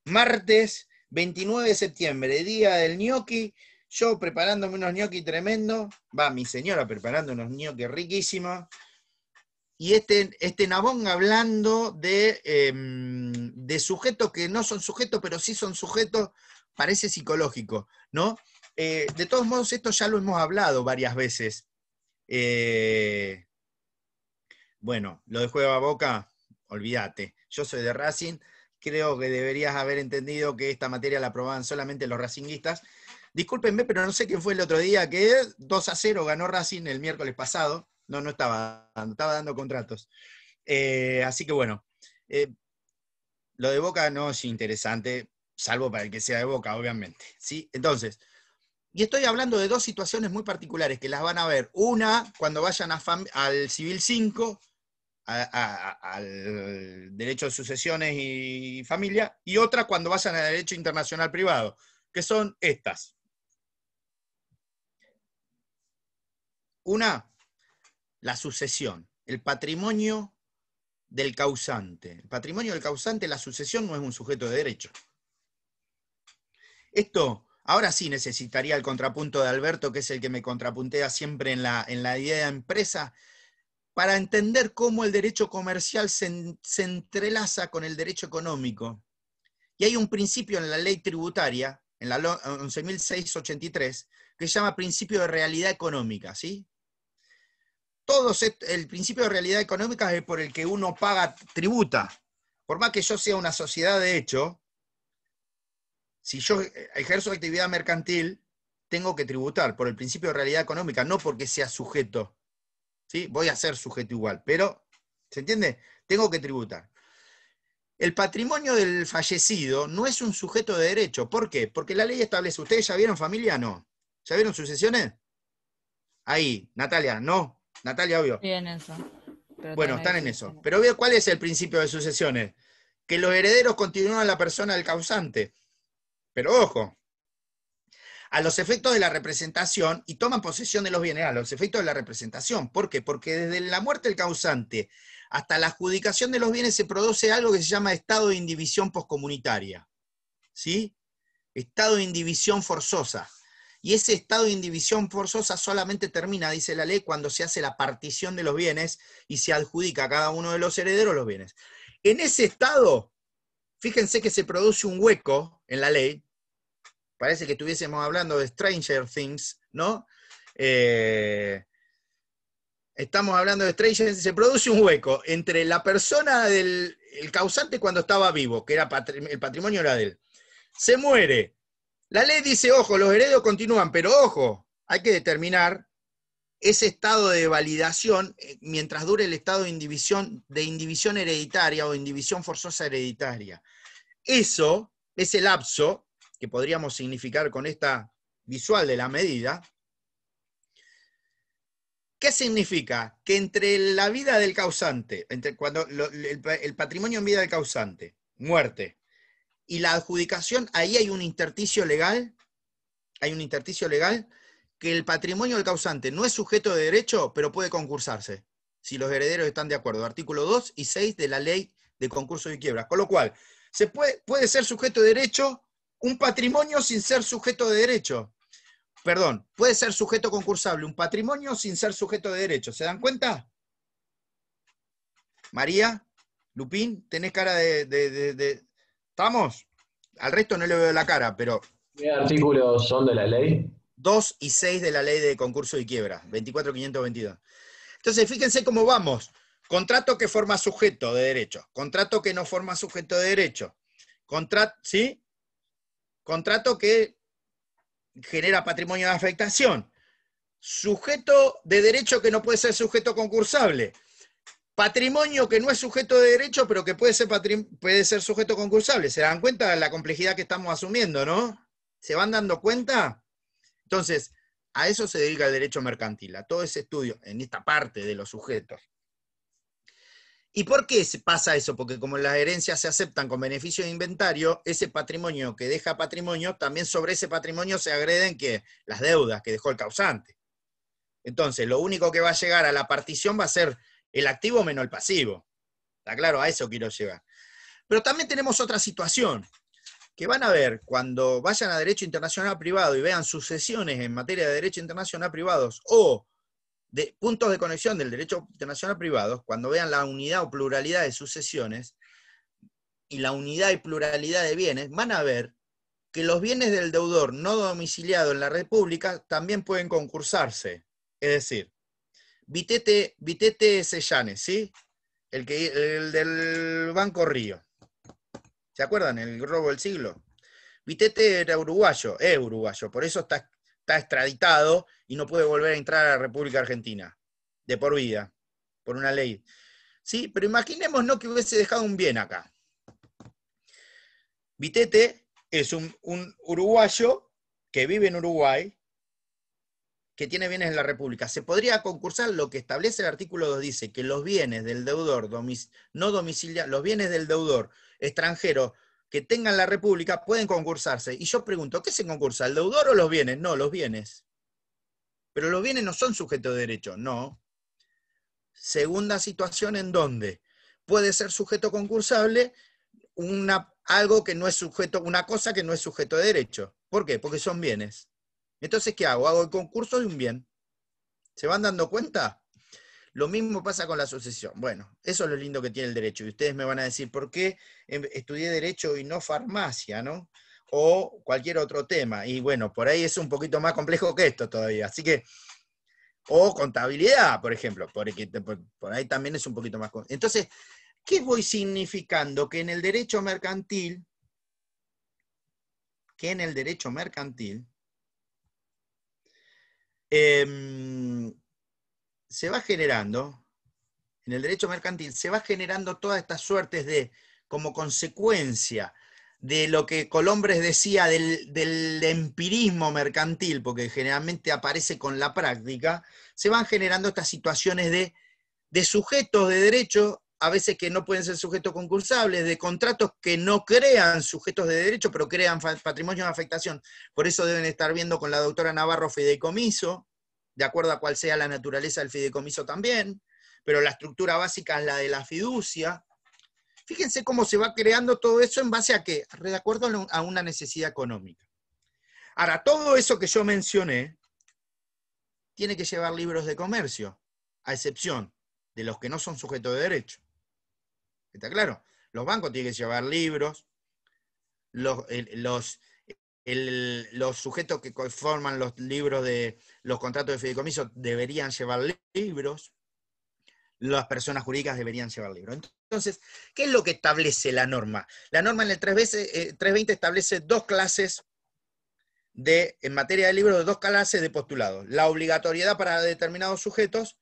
Martes 29 de septiembre, día del ñoqui, yo preparándome unos ñoqui tremendo, va mi señora preparando unos ñoqui riquísimos, y este Nabón hablando de sujetos que no son sujetos, pero sí son sujetos, parece psicológico, ¿no? De todos modos, esto ya lo hemos hablado varias veces. Bueno, lo de Juega Boca, olvídate. Yo soy de Racing, creo que deberías haber entendido que esta materia la aprobaban solamente los racinguistas. Discúlpenme, pero no sé quién fue el otro día que 2-0 ganó Racing el miércoles pasado. No estaba dando contratos. Así que bueno, lo de Boca no es interesante, salvo para el que sea de Boca, obviamente. ¿Sí? Entonces, y estoy hablando de dos situaciones muy particulares que las van a ver. Una, cuando vayan al Civil 5, al derecho de sucesiones y familia, y otra cuando vayan al derecho internacional privado, que son estas. Una, la sucesión, el patrimonio del causante. El patrimonio del causante, la sucesión, no es un sujeto de derecho. Esto, ahora sí necesitaría el contrapunto de Alberto, que es el que me contrapuntea siempre en la idea de empresa, para entender cómo el derecho comercial se entrelaza con el derecho económico. Y hay un principio en la ley tributaria, en la 11.683, que se llama principio de realidad económica, ¿sí? El principio de realidad económica es por el que uno paga, tributa. Por más que yo sea una sociedad de hecho, si yo ejerzo actividad mercantil, tengo que tributar por el principio de realidad económica, no porque sea sujeto. ¿Sí? Voy a ser sujeto igual, pero, ¿se entiende? Tengo que tributar. El patrimonio del fallecido no es un sujeto de derecho. ¿Por qué? Porque la ley establece, ¿ustedes ya vieron familia? No. ¿Ya vieron sucesiones? Ahí, Natalia, no. Natalia, obvio. Sí, en eso. Bueno, están en eso. Pero veo cuál es el principio de sucesiones. Que los herederos continúan la persona del causante. Pero ojo, a los efectos de la representación, y toman posesión de los bienes, a los efectos de la representación. ¿Por qué? Porque desde la muerte del causante hasta la adjudicación de los bienes se produce algo que se llama estado de indivisión poscomunitaria. ¿Sí? Estado de indivisión forzosa. Y ese estado de indivisión forzosa solamente termina, dice la ley, cuando se hace la partición de los bienes y se adjudica a cada uno de los herederos los bienes. En ese estado, fíjense que se produce un hueco en la ley, parece que estuviésemos hablando de Stranger Things, ¿no? Estamos hablando de Stranger Things, se produce un hueco entre la persona del el causante cuando estaba vivo, que era el patrimonio era de él. Se muere. La ley dice, ojo, los herederos continúan, pero ojo, hay que determinar ese estado de validación mientras dure el estado de indivisión hereditaria o indivisión forzosa hereditaria. Eso, ese lapso, que podríamos significar con esta visual de la medida, ¿qué significa? Que entre la vida del causante, entre cuando el patrimonio en vida del causante, muerte, y la adjudicación, ahí hay un intersticio legal, que el patrimonio del causante no es sujeto de derecho, pero puede concursarse, si los herederos están de acuerdo. Artículo 2 y 6 de la Ley de Concursos y Quiebras. Con lo cual, puede ser sujeto de derecho un patrimonio sin ser sujeto de derecho. Perdón, puede ser sujeto concursable un patrimonio sin ser sujeto de derecho. ¿Se dan cuenta? María, Lupín, tenés cara de... ¿Estamos? Al resto no le veo la cara, pero... ¿Qué artículos son de la ley? 2 y 6 de la Ley de Concurso y Quiebra, 24.522. Entonces, fíjense cómo vamos. Contrato que forma sujeto de derecho, contrato que no forma sujeto de derecho, ¿sí? Contrato que genera patrimonio de afectación, sujeto de derecho que no puede ser sujeto concursable, patrimonio que no es sujeto de derecho, pero que puede ser sujeto concursable. ¿Se dan cuenta de la complejidad que estamos asumiendo, no? ¿Se van dando cuenta? Entonces, a eso se dedica el derecho mercantil, a todo ese estudio, en esta parte de los sujetos. ¿Y por qué pasa eso? Porque como las herencias se aceptan con beneficio de inventario, ese patrimonio que deja patrimonio, también sobre ese patrimonio se agreden las deudas que dejó el causante. Entonces, lo único que va a llegar a la partición va a ser el activo menos el pasivo. ¿Está claro? A eso quiero llegar. Pero también tenemos otra situación, que van a ver cuando vayan a Derecho Internacional Privado y vean sucesiones en materia de Derecho Internacional Privados o de puntos de conexión del Derecho Internacional Privado, cuando vean la unidad o pluralidad de sucesiones y la unidad y pluralidad de bienes, van a ver que los bienes del deudor no domiciliado en la República también pueden concursarse. Es decir, Vitete Sellanes, ¿sí? El del Banco Río. ¿Se acuerdan? El robo del siglo. Vitete era uruguayo, es uruguayo, por eso está extraditado y no puede volver a entrar a la República Argentina, de por vida, por una ley. ¿Sí? Pero imaginémonos que hubiese dejado un bien acá. Vitete es un uruguayo que vive en Uruguay, que tiene bienes en la República. Se podría concursar lo que establece el artículo 2, dice que los bienes del deudor no domiciliados, los bienes del deudor extranjero que tengan la República pueden concursarse. Y yo pregunto, ¿qué se concursa? ¿El deudor o los bienes? No, los bienes. Pero los bienes no son sujetos de derecho, no. Segunda situación en donde puede ser sujeto concursable algo que no es sujeto, una cosa que no es sujeto de derecho. ¿Por qué? Porque son bienes. Entonces, ¿qué hago? Hago el concurso de un bien. ¿Se van dando cuenta? Lo mismo pasa con la sucesión. Bueno, eso es lo lindo que tiene el derecho. Y ustedes me van a decir, ¿por qué estudié derecho y no farmacia, no? O cualquier otro tema. Y bueno, por ahí es un poquito más complejo que esto todavía. Así que, o contabilidad, por ejemplo. Por ahí también es un poquito más complejo. Entonces, ¿qué voy significando? Que en el derecho mercantil, se va generando, en el derecho mercantil, se va generando todas estas suertes de, como consecuencia de lo que Colombres decía del empirismo mercantil, porque generalmente aparece con la práctica, se van generando estas situaciones de sujetos de derecho, a veces que no pueden ser sujetos concursables, de contratos que no crean sujetos de derecho, pero crean patrimonio de afectación. Por eso deben estar viendo con la doctora Navarro fideicomiso, de acuerdo a cuál sea la naturaleza del fideicomiso también, pero la estructura básica es la de la fiducia. Fíjense cómo se va creando todo eso en base a qué, de acuerdo a una necesidad económica. Ahora, todo eso que yo mencioné tiene que llevar libros de comercio, a excepción de los que no son sujetos de derecho. ¿Está claro? Los bancos tienen que llevar libros, los los sujetos que conforman los libros de los contratos de fideicomiso deberían llevar libros, las personas jurídicas deberían llevar libros. Entonces, ¿qué es lo que establece la norma? La norma en el 320 establece dos clases en materia de libros, de dos clases de postulados. La obligatoriedad para determinados sujetos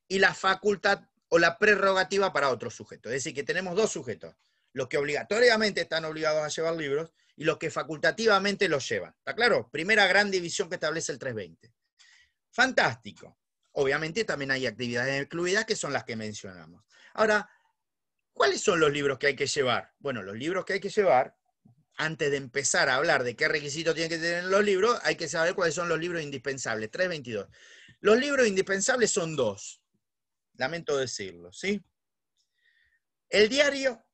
y la facultad o la prerrogativa para otros sujetos. Es decir, que tenemos dos sujetos. Los que obligatoriamente están obligados a llevar libros y los que facultativamente los llevan. ¿Está claro? Primera gran división que establece el 320. Fantástico. Obviamente también hay actividades excluidas que son las que mencionamos. Ahora, ¿cuáles son los libros que hay que llevar? Bueno, los libros que hay que llevar, antes de empezar a hablar de qué requisitos tienen que tener los libros, hay que saber cuáles son los libros indispensables. 322. Los libros indispensables son dos. Lamento decirlo, ¿sí? El diario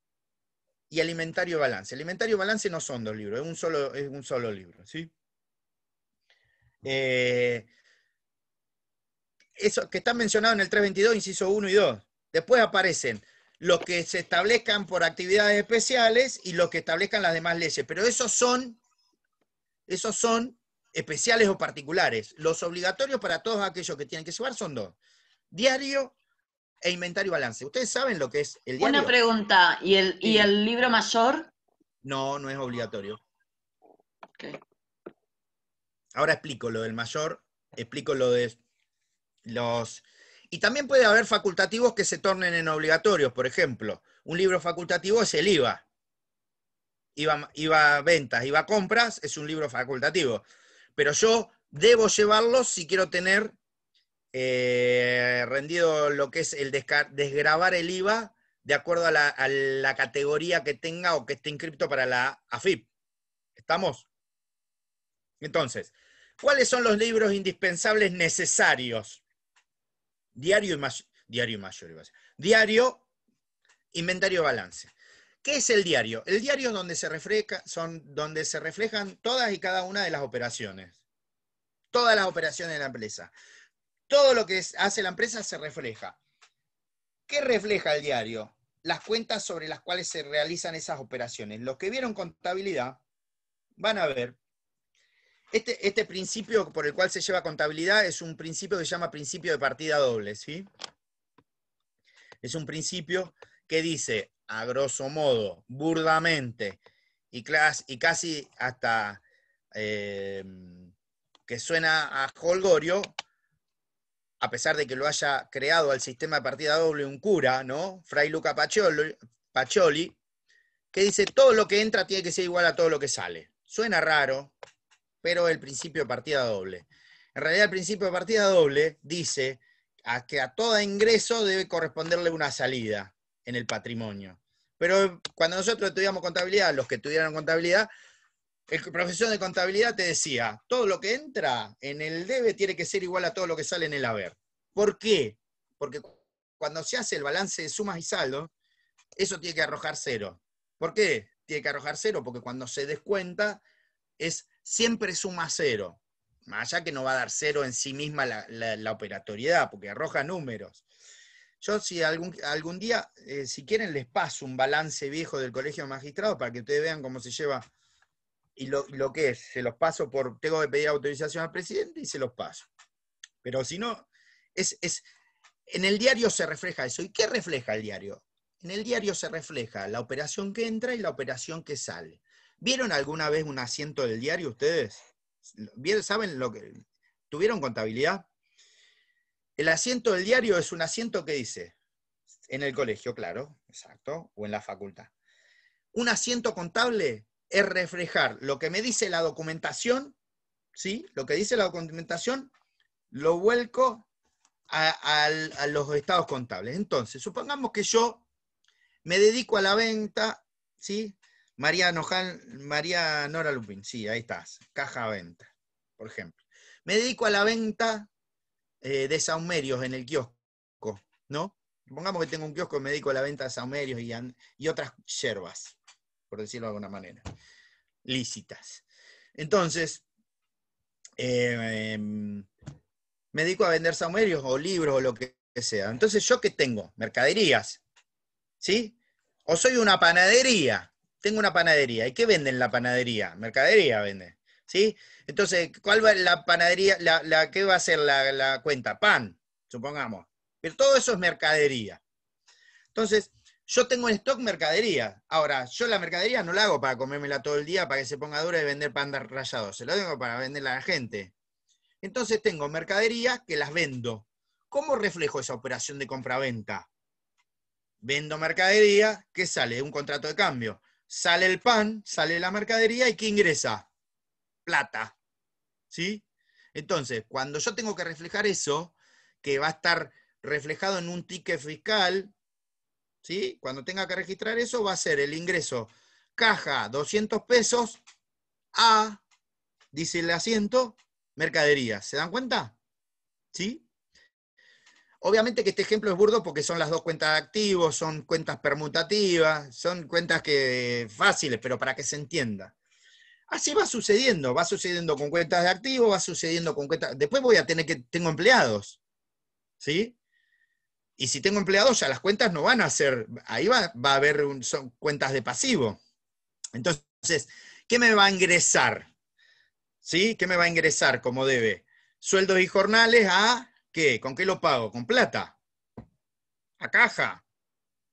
y el inventario balance. El inventario balance no son dos libros, es un solo libro, ¿sí? Eso que está mencionado en el 322, inciso 1 y 2. Después aparecen los que se establezcan por actividades especiales y los que establezcan las demás leyes. Pero esos son especiales o particulares. Los obligatorios para todos aquellos que tienen que llevar son dos. Diario e inventario balance. ¿Ustedes saben lo que es el diario? Una pregunta, ¿y el libro mayor? No, no es obligatorio. Okay. Ahora explico lo del mayor, explico lo de los... Y también puede haber facultativos que se tornen en obligatorios. Por ejemplo, un libro facultativo es el IVA. IVA ventas, IVA compras, es un libro facultativo. Pero yo debo llevarlo si quiero tener rendido lo que es el desgravar el IVA de acuerdo a la categoría que tenga o que esté inscripto para la AFIP. ¿Estamos? Entonces, ¿cuáles son los libros indispensables necesarios? Diario, inventario, balance. ¿Qué es el diario? El diario es donde se reflejan todas y cada una de las operaciones. Todas las operaciones de la empresa. Todo lo que hace la empresa se refleja. ¿Qué refleja el diario? Las cuentas sobre las cuales se realizan esas operaciones. Los que vieron contabilidad van a ver. Este principio por el cual se lleva contabilidad es un principio que se llama principio de partida doble, ¿sí? Es un principio que dice, a grosso modo, burdamente, y casi hasta que suena a jolgorio, a pesar de que lo haya creado el sistema de partida doble un cura, ¿no? Fray Luca Pacioli, que dice, todo lo que entra tiene que ser igual a todo lo que sale. Suena raro, pero el principio de partida doble. En realidad el principio de partida doble dice que a todo ingreso debe corresponderle una salida en el patrimonio. Pero cuando nosotros estudiamos contabilidad, los que estudiaron contabilidad, el profesor de contabilidad te decía, todo lo que entra en el debe tiene que ser igual a todo lo que sale en el haber. ¿Por qué? Porque cuando se hace el balance de sumas y saldos, eso tiene que arrojar cero. ¿Por qué tiene que arrojar cero? Porque cuando se descuenta, siempre suma cero. Más allá que no va a dar cero en sí misma la operatoriedad, porque arroja números. Yo si algún día, si quieren, les paso un balance viejo del Colegio de Magistrados para que ustedes vean cómo se lleva y lo que es. Se los paso tengo que pedir autorización al presidente y se los paso. Pero si no, en el diario se refleja eso. ¿Y qué refleja el diario? En el diario se refleja la operación que entra y la operación que sale. ¿Vieron alguna vez un asiento del diario ustedes? ¿Saben lo que tuvieron contabilidad? El asiento del diario es un asiento que dice, en el colegio, claro, exacto, o en la facultad. Un asiento contable es reflejar lo que me dice la documentación, ¿sí? Lo que dice la documentación, lo vuelco a los estados contables. Entonces, supongamos que yo me dedico a la venta, ¿sí? María Nora Lupín, sí, ahí estás, caja venta, por ejemplo. Me dedico a la venta de saumerios en el kiosco, ¿no? Supongamos que tengo un kiosco y me dedico a la venta de saumerios y otras yerbas, por decirlo de alguna manera, lícitas. Entonces, me dedico a vender saumerios o libros o lo que sea. Entonces, ¿yo qué tengo? Mercaderías, ¿sí? O soy una panadería. Tengo una panadería. ¿Y qué venden en la panadería? Mercadería venden. ¿Sí? Entonces, ¿cuál va la panadería? ¿Qué va a ser la cuenta? Pan, supongamos. Pero todo eso es mercadería. Entonces, yo tengo en stock mercadería. Ahora, yo la mercadería no la hago para comérmela todo el día, para que se ponga dura y vender pan rallado. Se lo tengo para venderla a la gente. Entonces tengo mercadería que las vendo. ¿Cómo reflejo esa operación de compra-venta? Vendo mercadería, ¿qué sale? Un contrato de cambio. Sale el pan, sale la mercadería y ¿qué ingresa? Plata. ¿Sí? Entonces, cuando yo tengo que reflejar eso, que va a estar reflejado en un ticket fiscal, ¿sí? Cuando tenga que registrar eso, va a ser el ingreso caja 200 pesos a, dice el asiento, mercadería. ¿Se dan cuenta? ¿Sí? Obviamente que este ejemplo es burdo porque son las dos cuentas de activos, son cuentas permutativas, son cuentas fáciles, pero para que se entienda. Así va sucediendo con cuentas de activos, va sucediendo con cuentas. Después voy a tener tengo empleados, ¿sí? Y si tengo empleados, ya las cuentas no van a ser, ahí va a haber son cuentas de pasivo. Entonces, ¿qué me va a ingresar? ¿Sí? ¿Qué me va a ingresar como debe? Sueldos y jornales a, ¿qué? ¿Con qué lo pago? ¿Con plata? ¿A caja?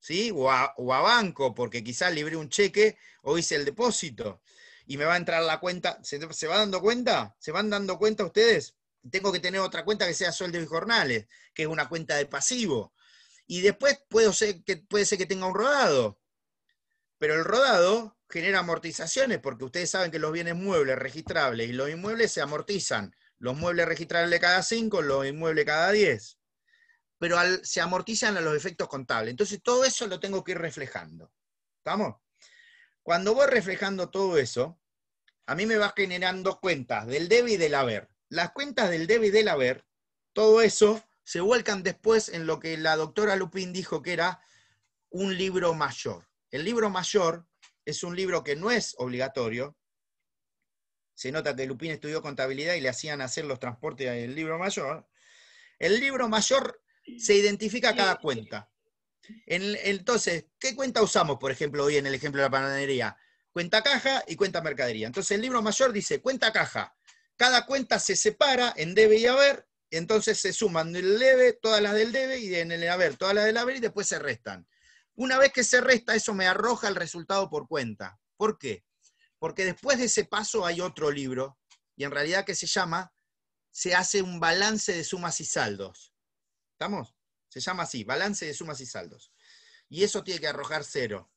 ¿Sí? O a banco, porque quizás libré un cheque o hice el depósito. Y me va a entrar la cuenta. ¿Se va dando cuenta? ¿Se van dando cuenta ustedes? Tengo que tener otra cuenta que sea sueldos y jornales, que es una cuenta de pasivo. Y después puede ser que tenga un rodado. Pero el rodado genera amortizaciones, porque ustedes saben que los bienes muebles registrables y los inmuebles se amortizan. Los muebles registrables cada 5, los inmuebles cada 10. Pero se amortizan a los efectos contables. Entonces todo eso lo tengo que ir reflejando. ¿Estamos? Cuando voy reflejando todo eso, a mí me va generando cuentas del debe y del haber. Las cuentas del debe y del haber, todo eso se vuelcan después en lo que la doctora Lupín dijo que era un libro mayor. El libro mayor es un libro que no es obligatorio. Se nota que Lupín estudió contabilidad y le hacían hacer los transportes del libro mayor. El libro mayor se identifica cada cuenta. Entonces, ¿qué cuenta usamos, por ejemplo, hoy en el ejemplo de la panadería? Cuenta caja y cuenta mercadería. Entonces, el libro mayor dice cuenta caja. Cada cuenta se separa en debe y haber, entonces se suman del debe, todas las del debe, y en el haber, todas las del haber, y después se restan. Una vez que se resta, eso me arroja el resultado por cuenta. ¿Por qué? Porque después de ese paso hay otro libro, y en realidad que se hace un balance de sumas y saldos. ¿Estamos? Se llama así, balance de sumas y saldos. Y eso tiene que arrojar 0.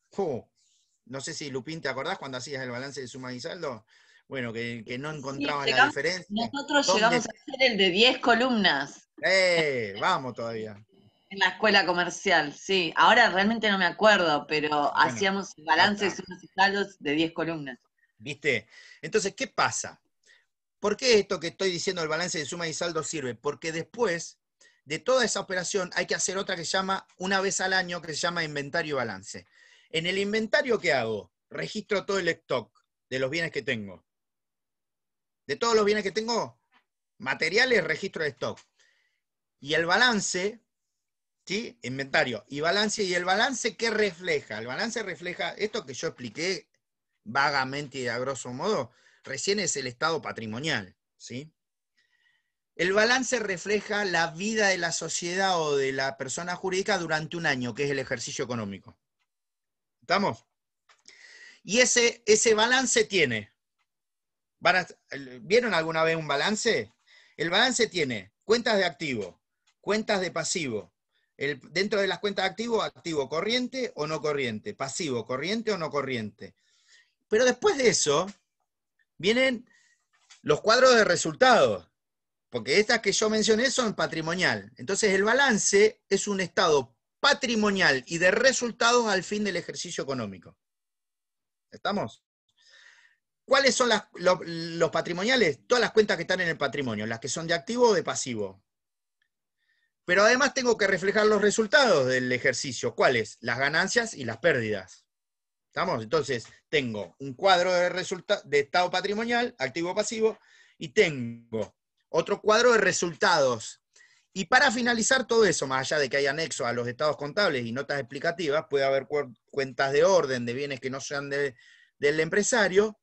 No sé si, Lupín, ¿te acordás cuando hacías el balance de sumas y saldos? Bueno, que no encontrabas la diferencia. Nosotros llegamos a hacer el de 10 columnas. Vamos todavía. En la escuela comercial, sí. Ahora realmente no me acuerdo, pero hacíamos el balance de sumas y saldos de 10 columnas. ¿Viste? Entonces, ¿qué pasa? ¿Por qué esto que estoy diciendo, el balance de sumas y saldos, sirve? Porque después de toda esa operación hay que hacer otra que se llama, una vez al año, que se llama inventario y balance. En el inventario, ¿qué hago? Registro todo el stock de los bienes que tengo. De todos los bienes que tengo, materiales, registro de stock. Y el balance, ¿sí? Inventario y balance. ¿Y el balance qué refleja? El balance refleja esto que yo expliqué vagamente y a grosso modo, recién es el estado patrimonial, ¿sí? El balance refleja la vida de la sociedad o de la persona jurídica durante un año, que es el ejercicio económico. ¿Estamos? Y ese balance tiene, ¿vieron alguna vez un balance? El balance tiene cuentas de activo, cuentas de pasivo. Dentro de las cuentas de activo, activo corriente o no corriente, pasivo corriente o no corriente. Pero después de eso, vienen los cuadros de resultados, porque estas que yo mencioné son patrimonial. Entonces el balance es un estado patrimonial y de resultados al fin del ejercicio económico. ¿Estamos? ¿Cuáles son los patrimoniales? Todas las cuentas que están en el patrimonio, las que son de activo o de pasivo. Pero además tengo que reflejar los resultados del ejercicio. ¿Cuáles? Las ganancias y las pérdidas. ¿Estamos? Entonces, tengo un cuadro de estado patrimonial, activo-pasivo, y tengo otro cuadro de resultados. Y para finalizar todo eso, más allá de que hay anexos a los estados contables y notas explicativas, puede haber cuentas de orden de bienes que no sean del empresario,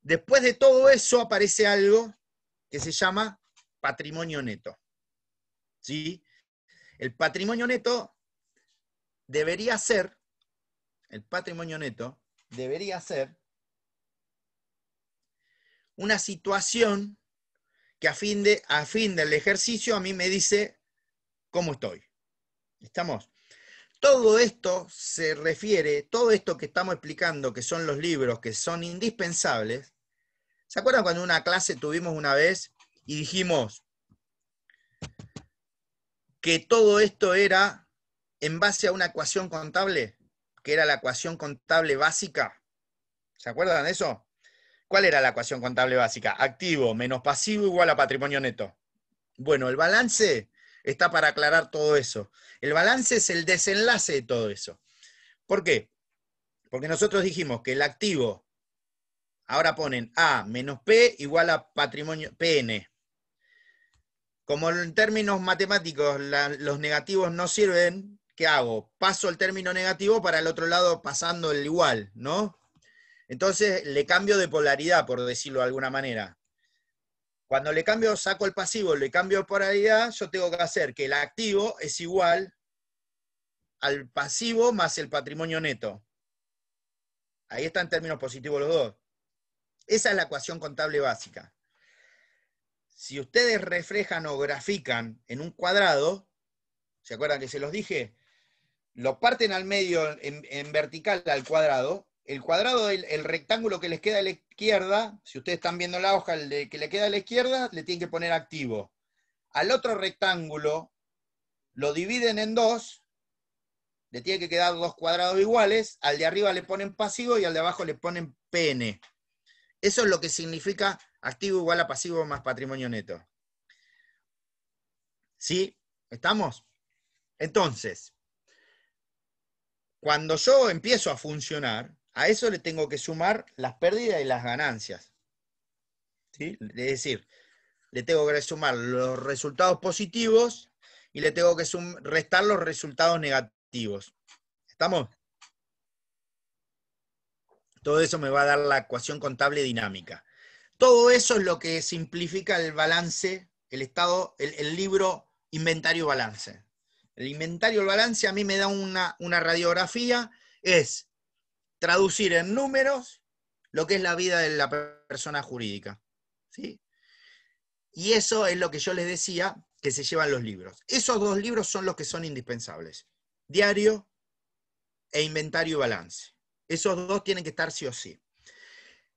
Después de todo eso aparece algo que se llama patrimonio neto. ¿Sí? El patrimonio neto debería ser, una situación que a fin del ejercicio a mí me dice cómo estoy. ¿Estamos? Todo esto se refiere, todo esto que estamos explicando, que son los libros, que son indispensables. ¿Se acuerdan cuando en una clase tuvimos una vez y dijimos que todo esto era en base a una ecuación contable, que era la ecuación contable básica? ¿Se acuerdan de eso? ¿Cuál era la ecuación contable básica? Activo menos pasivo igual a patrimonio neto. Bueno, el balance está para aclarar todo eso. El balance es el desenlace de todo eso. ¿Por qué? Porque nosotros dijimos que el activo, ahora ponen A menos P igual a patrimonio PN. Como en términos matemáticos los negativos no sirven, ¿qué hago? Paso el término negativo para el otro lado pasando el igual, ¿no? Entonces le cambio de polaridad, por decirlo de alguna manera. Cuando le cambio, saco el pasivo, le cambio de polaridad, yo tengo que hacer que el activo es igual al pasivo más el patrimonio neto. Ahí están en términos positivos los dos. Esa es la ecuación contable básica. Si ustedes reflejan o grafican en un cuadrado, ¿se acuerdan que se los dije? Lo parten al medio en vertical al cuadrado. El cuadrado, el rectángulo que les queda a la izquierda, si ustedes están viendo la hoja, el que le queda a la izquierda, le tienen que poner activo. Al otro rectángulo lo dividen en dos, le tiene que quedar dos cuadrados iguales, al de arriba le ponen pasivo y al de abajo le ponen PN. Eso es lo que significa activo igual a pasivo más patrimonio neto. ¿Sí? ¿Estamos? Entonces, cuando yo empiezo a funcionar, a eso le tengo que sumar las pérdidas y las ganancias. ¿Sí? Es decir, le tengo que sumar los resultados positivos y le tengo que restar los resultados negativos. ¿Estamos? Todo eso me va a dar la ecuación contable dinámica. Todo eso es lo que simplifica el balance, el estado, el libro inventario balance. El inventario balance a mí me da una radiografía, es traducir en números lo que es la vida de la persona jurídica. ¿Sí? Y eso es lo que yo les decía que se llevan los libros. Esos dos libros son los que son indispensables. Diario e inventario y balance. Esos dos tienen que estar sí o sí.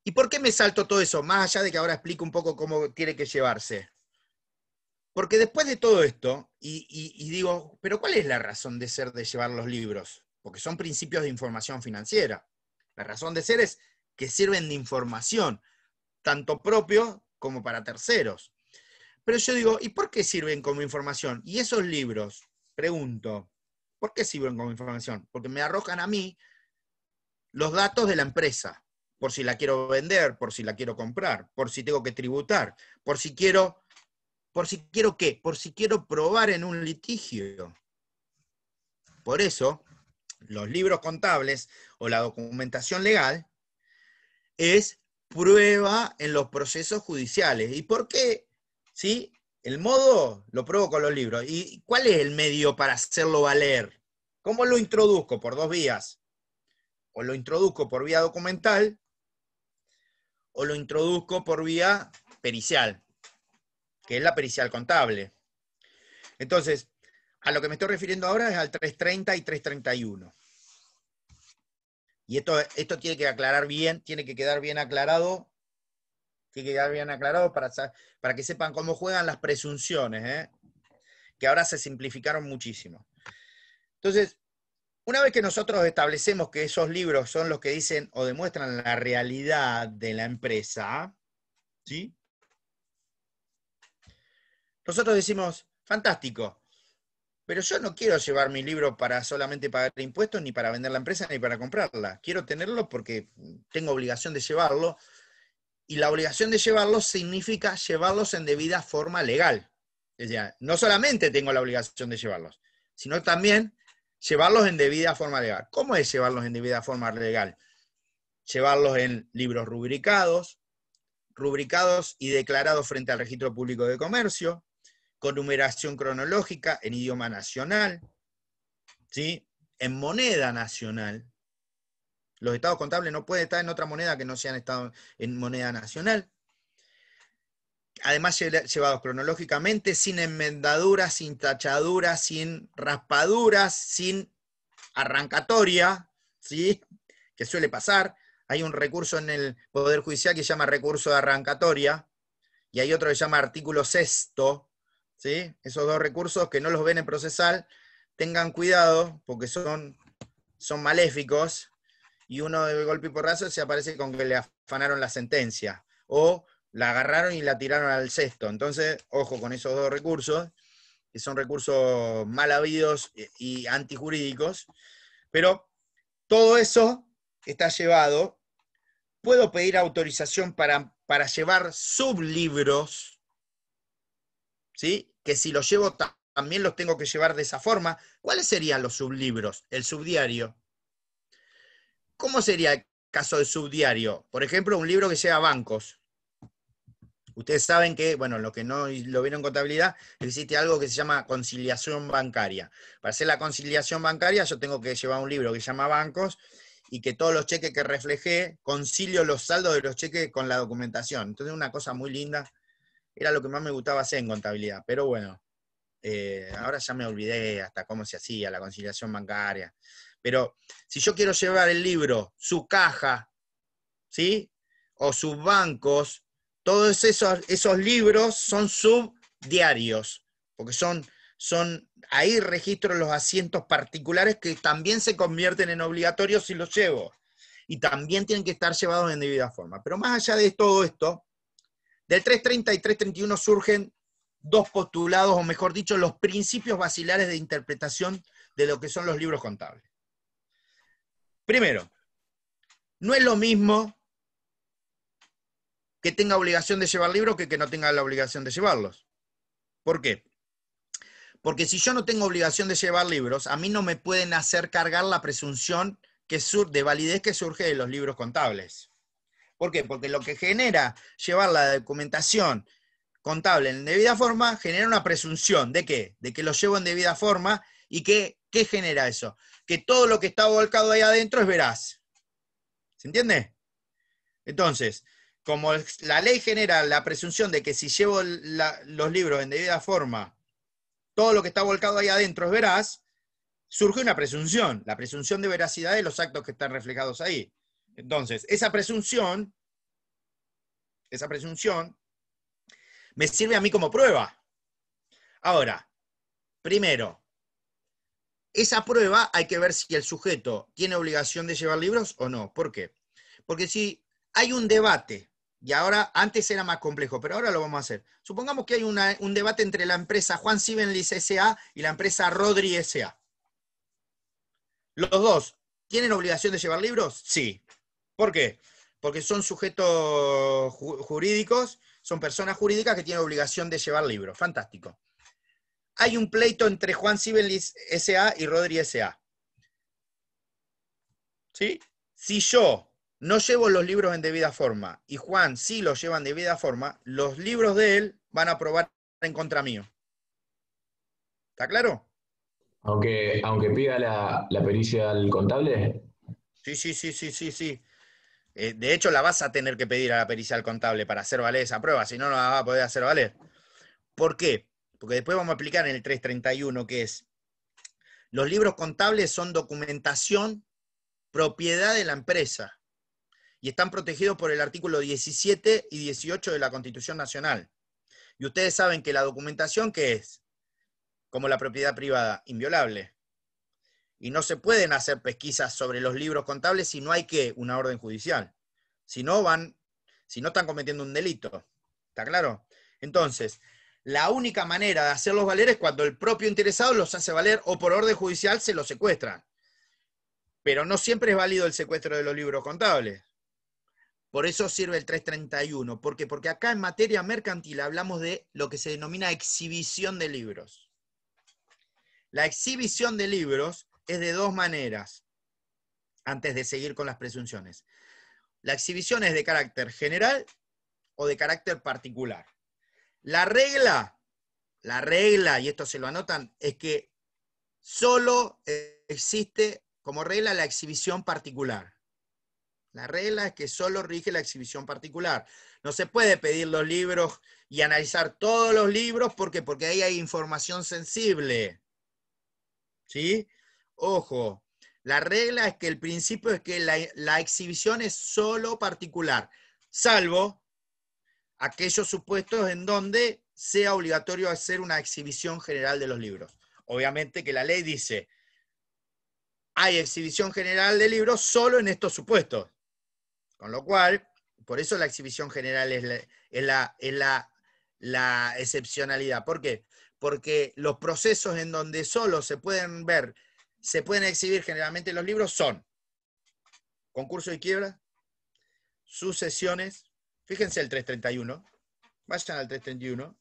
¿Y por qué me salto todo eso? Más allá de que ahora explico un poco cómo tiene que llevarse. Porque después de todo esto, y digo, ¿pero cuál es la razón de ser de llevar los libros? Porque son principios de información financiera. La razón de ser es que sirven de información, tanto propio como para terceros. Pero yo digo, ¿y por qué sirven como información? Y esos libros, pregunto, ¿por qué sirven como información? Porque me arrojan a mí los datos de la empresa, por si la quiero vender, por si la quiero comprar, por si tengo que tributar, por si quiero ¿qué? Por si quiero probar en un litigio. Por eso, los libros contables o la documentación legal es prueba en los procesos judiciales. ¿Y por qué? ¿Sí? El modo lo pruebo con los libros. ¿Y cuál es el medio para hacerlo valer? ¿Cómo lo introduzco? Por dos vías. O lo introduzco por vía documental, o lo introduzco por vía pericial, que es la pericial contable. Entonces, a lo que me estoy refiriendo ahora es al 330 y 331. Y esto tiene que aclarar bien, tiene que quedar bien aclarado, para que sepan cómo juegan las presunciones, que ahora se simplificaron muchísimo. Entonces, una vez que nosotros establecemos que esos libros son los que dicen o demuestran la realidad de la empresa, ¿sí? Nosotros decimos, fantástico, pero yo no quiero llevar mi libro para solamente pagar impuestos, ni para vender la empresa, ni para comprarla. Quiero tenerlo porque tengo obligación de llevarlo, y la obligación de llevarlo significa llevarlos en debida forma legal. Es decir, no solamente tengo la obligación de llevarlos, sino también llevarlos en debida forma legal. ¿Cómo es llevarlos en debida forma legal? Llevarlos en libros rubricados, rubricados y declarados frente al Registro Público de Comercio, con numeración cronológica en idioma nacional, ¿sí? En moneda nacional. Los estados contables no pueden estar en otra moneda que no sean estados en moneda nacional. Además, llevados cronológicamente, sin enmendaduras, sin tachaduras, sin raspaduras, sin arrancatoria, ¿sí? Que suele pasar. Hay un recurso en el Poder Judicial que se llama recurso de arrancatoria, y hay otro que se llama artículo sexto, ¿sí? Esos dos recursos que no los ven en procesal, tengan cuidado, porque son maléficos, y uno de golpe y porrazo se aparece con que le afanaron la sentencia, o la agarraron y la tiraron al cesto. Entonces, ojo con esos dos recursos, que son recursos mal habidos y antijurídicos, pero todo eso está llevado. Puedo pedir autorización para llevar sublibros, ¿sí? Que si los llevo también los tengo que llevar de esa forma. ¿Cuáles serían los sublibros? El subdiario. ¿Cómo sería el caso del subdiario? Por ejemplo, un libro que lleva bancos. Ustedes saben que, bueno, lo que no lo vieron en contabilidad, existe algo que se llama conciliación bancaria. Para hacer la conciliación bancaria yo tengo que llevar un libro que se llama bancos, y que todos los cheques que reflejé, concilio los saldos de los cheques con la documentación. Entonces una cosa muy linda, era lo que más me gustaba hacer en contabilidad. Pero bueno, ahora ya me olvidé hasta cómo se hacía la conciliación bancaria. Pero si yo quiero llevar el libro, su caja, ¿sí? O sus bancos, todos esos libros son subdiarios, porque son ahí registro los asientos particulares que también se convierten en obligatorios si los llevo. Y también tienen que estar llevados en debida forma. Pero más allá de todo esto, del 330 y 331 surgen dos postulados, o mejor dicho, los principios basilares de interpretación de lo que son los libros contables. Primero, no es lo mismo que tenga obligación de llevar libros que no tenga la obligación de llevarlos. ¿Por qué? Porque si yo no tengo obligación de llevar libros, a mí no me pueden hacer cargar la presunción de validez que surge de los libros contables. ¿Por qué? Porque lo que genera llevar la documentación contable en debida forma genera una presunción ¿de qué? De que lo llevo en debida forma. ¿Y qué genera eso? Que todo lo que está volcado ahí adentro es veraz. ¿Se entiende? Entonces, como la ley genera la presunción de que si llevo los libros en debida forma, todo lo que está volcado ahí adentro es veraz, surge una presunción, la presunción de veracidad de los actos que están reflejados ahí. Entonces, esa presunción me sirve a mí como prueba. Ahora, primero, esa prueba hay que ver si el sujeto tiene obligación de llevar libros o no. ¿Por qué? Porque si hay un debate, y ahora, antes era más complejo, pero ahora lo vamos a hacer. Supongamos que hay un debate entre la empresa Juan Siebenlis S.A. y la empresa Rodri S.A. ¿Los dos tienen obligación de llevar libros? Sí. ¿Por qué? Porque son sujetos jurídicos, son personas jurídicas que tienen obligación de llevar libros. Fantástico. Hay un pleito entre Juan Siebenlis S.A. y Rodri S.A. ¿Sí? Si yo no llevo los libros en debida forma y Juan sí los lleva en debida forma, los libros de él van a probar en contra mío. ¿Está claro? Aunque pida la pericia al contable. Sí. De hecho, la vas a tener que pedir a la pericia al contable para hacer valer esa prueba, si no, no la va a poder hacer valer. ¿Por qué? Porque después vamos a aplicar en el 331, que es, los libros contables son documentación propiedad de la empresa y están protegidos por el artículo 17 y 18 de la Constitución Nacional. Y ustedes saben que la documentación, ¿qué es? Como la propiedad privada, inviolable. Y no se pueden hacer pesquisas sobre los libros contables si no hay una orden judicial. Si no están cometiendo un delito. ¿Está claro? Entonces, la única manera de hacerlos valer es cuando el propio interesado los hace valer o por orden judicial se los secuestran. Pero no siempre es válido el secuestro de los libros contables. Por eso sirve el 331. ¿Por qué? Porque acá en materia mercantil hablamos de lo que se denomina exhibición de libros. La exhibición de libros es de dos maneras, antes de seguir con las presunciones. La exhibición es de carácter general o de carácter particular. La regla, y esto se lo anotan, es que solo existe como regla la exhibición particular. La regla es que solo rige la exhibición particular. No se puede pedir los libros y analizar todos los libros, ¿por qué? Porque ahí hay información sensible. ¿Sí? Ojo, la regla es que el principio es que la exhibición es solo particular, salvo aquellos supuestos en donde sea obligatorio hacer una exhibición general de los libros. Obviamente que la ley dice, hay exhibición general de libros solo en estos supuestos. Con lo cual, por eso la exhibición general es la excepcionalidad. ¿Por qué? Porque los procesos en donde solo se pueden ver, se pueden exhibir generalmente los libros son concurso de quiebra, sucesiones. Fíjense el 331. Vayan al 331.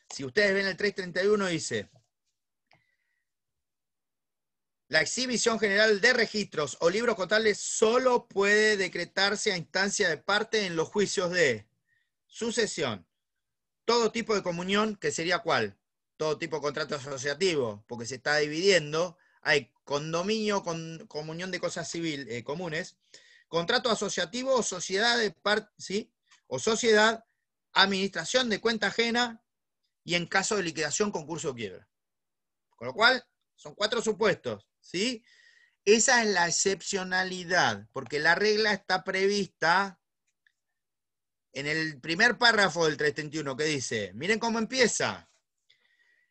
Si ustedes ven el 331 dice, la exhibición general de registros o libros contables solo puede decretarse a instancia de parte en los juicios de sucesión, todo tipo de comunión, que sería ¿cuál? Todo tipo de contrato asociativo, porque se está dividiendo, hay condominio, comunión de cosas civiles comunes, contrato asociativo o sociedad de parte, ¿sí? O sociedad, administración de cuenta ajena y en caso de liquidación, concurso o quiebra. Con lo cual, son 4 supuestos. ¿Sí? Esa es la excepcionalidad, porque la regla está prevista en el primer párrafo del 331 que dice, miren cómo empieza,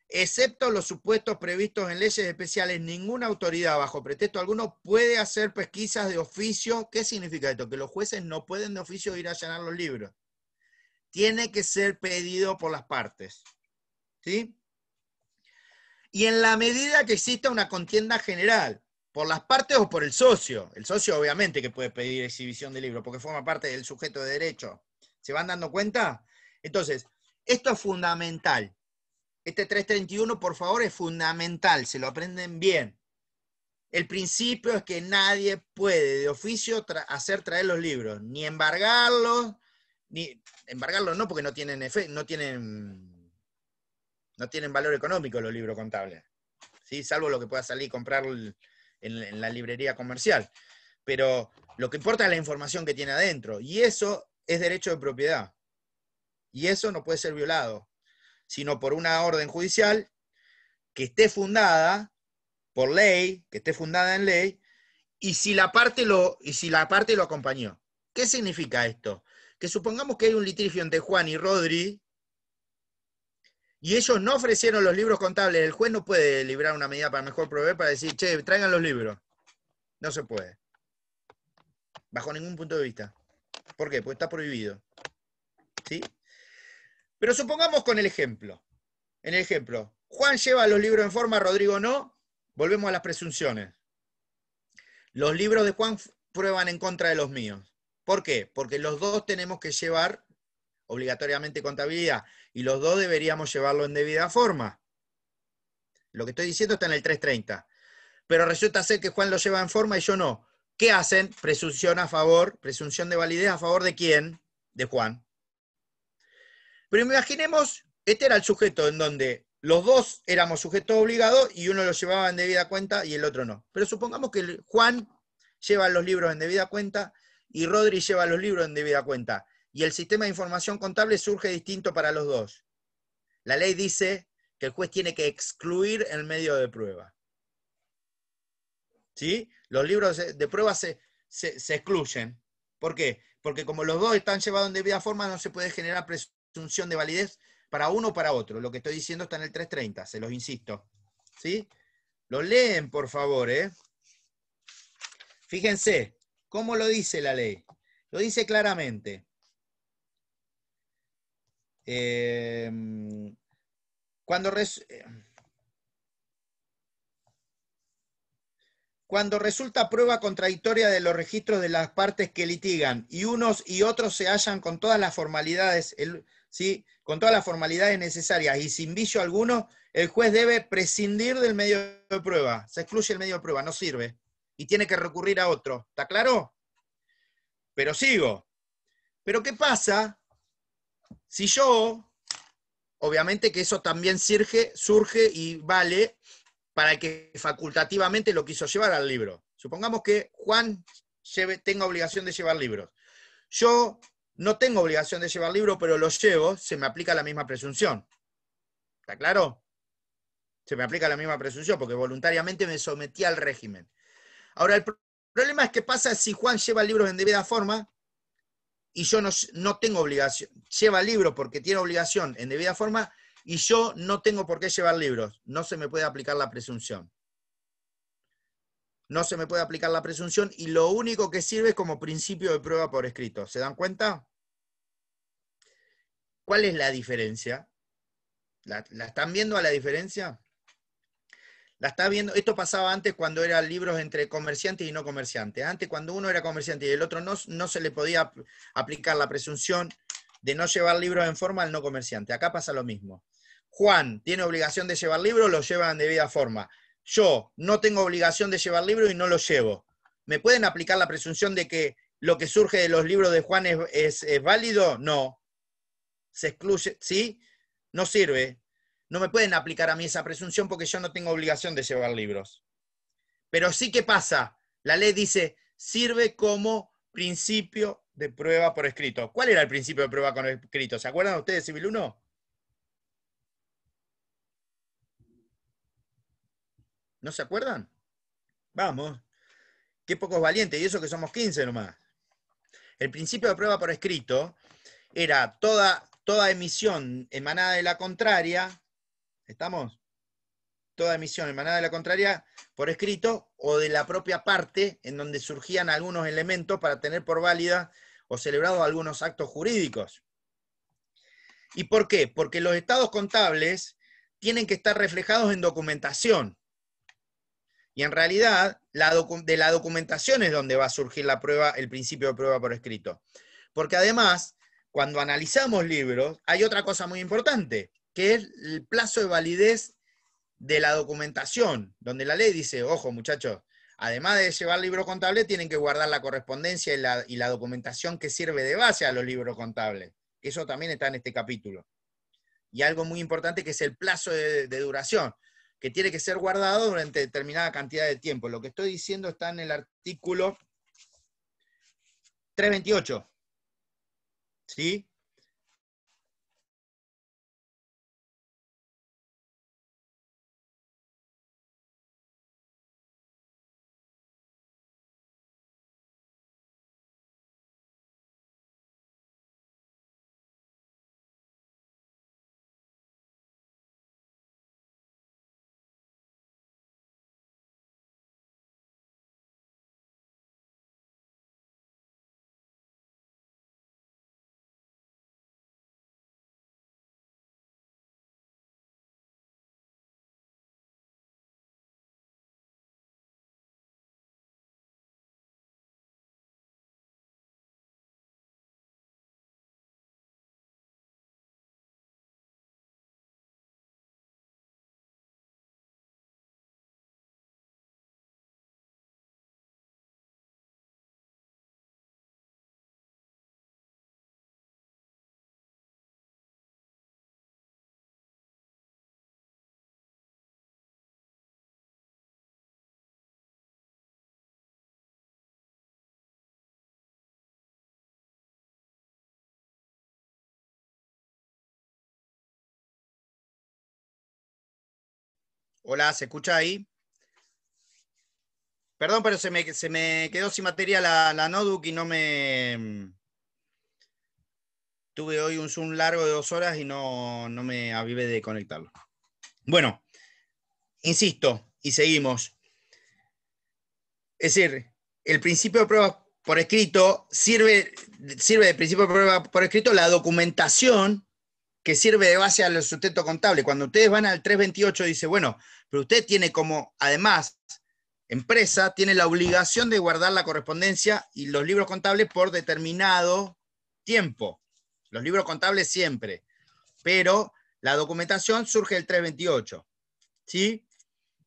excepto los supuestos previstos en leyes especiales, ninguna autoridad bajo pretexto alguno puede hacer pesquisas de oficio. ¿Qué significa esto? Que los jueces no pueden de oficio ir a allanar los libros. Tiene que ser pedido por las partes. ¿Sí? Y en la medida que exista una contienda general, por las partes o por el socio obviamente que puede pedir exhibición de libro, porque forma parte del sujeto de derecho. ¿Se van dando cuenta? Entonces, esto es fundamental. Este 331, por favor, es fundamental, se lo aprenden bien. El principio es que nadie puede de oficio hacer traer los libros, ni embargarlos, no porque no tienen valor económico los libros contables, ¿sí? Salvo lo que pueda salir y comprar en la librería comercial. Pero lo que importa es la información que tiene adentro, y eso es derecho de propiedad. Y eso no puede ser violado, sino por una orden judicial que esté fundada por ley, que esté fundada en ley, y si la parte lo acompañó. ¿Qué significa esto? Que supongamos que hay un litigio entre Juan y Rodri, y ellos no ofrecieron los libros contables, el juez no puede librar una medida para mejor proveer para decir, che, traigan los libros. No se puede. Bajo ningún punto de vista. ¿Por qué? Porque está prohibido. ¿Sí? Pero supongamos con el ejemplo. En el ejemplo, Juan lleva los libros en forma, Rodrigo no. Volvemos a las presunciones. Los libros de Juan prueban en contra de los míos. ¿Por qué? Porque los dos tenemos que llevar obligatoriamente contabilidad, y los dos deberíamos llevarlo en debida forma. Lo que estoy diciendo está en el 330. Pero resulta ser que Juan lo lleva en forma y yo no. ¿Qué hacen? Presunción de validez a favor de quién? De Juan. Pero imaginemos, este era el sujeto en donde los dos éramos sujetos obligados y uno lo llevaba en debida cuenta y el otro no. Pero supongamos que Juan lleva los libros en debida cuenta y Rodri lleva los libros en debida cuenta. Y el sistema de información contable surge distinto para los dos. La ley dice que el juez tiene que excluir el medio de prueba. ¿Sí? Los libros de prueba se excluyen. ¿Por qué? Porque como los dos están llevados en debida forma, no se puede generar presunción de validez para uno o para otro. Lo que estoy diciendo está en el 330, se los insisto. ¿Sí? Lo leen, por favor, ¿eh? Fíjense, ¿cómo lo dice la ley? Lo dice claramente. Cuando resulta prueba contradictoria de los registros de las partes que litigan y unos y otros se hallan con todas las formalidades, ¿sí? Con todas las formalidades necesarias y sin vicio alguno, el juez debe prescindir del medio de prueba. Se excluye el medio de prueba, no sirve. Y tiene que recurrir a otro. ¿Está claro? Pero sigo. Pero ¿qué pasa si yo, obviamente que eso también surge y vale para el que facultativamente lo quiso llevar al libro? Supongamos que Juan tenga obligación de llevar libros. Yo no tengo obligación de llevar libros, pero los llevo, se me aplica la misma presunción. ¿Está claro? Se me aplica la misma presunción porque voluntariamente me sometí al régimen. Ahora, el problema es que pasa si Juan lleva libros en debida forma y yo no tengo obligación. Lleva libros porque tiene obligación en debida forma y yo no tengo por qué llevar libros. No se me puede aplicar la presunción. No se me puede aplicar la presunción y lo único que sirve es como principio de prueba por escrito. ¿Se dan cuenta? ¿Cuál es la diferencia? ¿La están viendo a la diferencia? La está viendo. Esto pasaba antes cuando eran libros entre comerciantes y no comerciantes. Antes, cuando uno era comerciante y el otro no se le podía aplicar la presunción de no llevar libros en forma al no comerciante. Acá pasa lo mismo. Juan tiene obligación de llevar libros, lo lleva en debida forma. Yo no tengo obligación de llevar libros y no lo llevo. ¿Me pueden aplicar la presunción de que lo que surge de los libros de Juan es válido? No. Se excluye, ¿sí? No sirve. No me pueden aplicar a mí esa presunción porque yo no tengo obligación de llevar libros. Pero sí que pasa. La ley dice, sirve como principio de prueba por escrito. ¿Cuál era el principio de prueba por escrito? ¿Se acuerdan ustedes de Civil 1? ¿No se acuerdan? Vamos. Qué pocos valientes. Y eso que somos 15 nomás. El principio de prueba por escrito era toda emisión emanada de la contraria. ¿Estamos? Toda emisión emanada de la contraria por escrito o de la propia parte en donde surgían algunos elementos para tener por válida o celebrados algunos actos jurídicos. ¿Y por qué? Porque los estados contables tienen que estar reflejados en documentación. Y en realidad, de la documentación es donde va a surgir la prueba, el principio de prueba por escrito. Porque además, cuando analizamos libros, hay otra cosa muy importante, que es el plazo de validez de la documentación, donde la ley dice, ojo muchachos, además de llevar libro contable, tienen que guardar la correspondencia y la documentación que sirve de base a los libros contables. Eso también está en este capítulo. Y algo muy importante que es el plazo de duración, que tiene que ser guardado durante determinada cantidad de tiempo. Lo que estoy diciendo está en el artículo 328. ¿Sí? Hola, ¿se escucha ahí? Perdón, pero se me quedó sin materia la notebook y no me... Tuve hoy un Zoom largo de 2 horas y no me avivé de conectarlo. Bueno, insisto, y seguimos. Es decir, el principio de prueba por escrito sirve de principio de prueba por escrito la documentación que sirve de base al sustento contable. Cuando ustedes van al 328 dice, bueno, pero usted tiene como, además, empresa, tiene la obligación de guardar la correspondencia y los libros contables por determinado tiempo. Los libros contables siempre. Pero la documentación surge del 328. ¿Sí?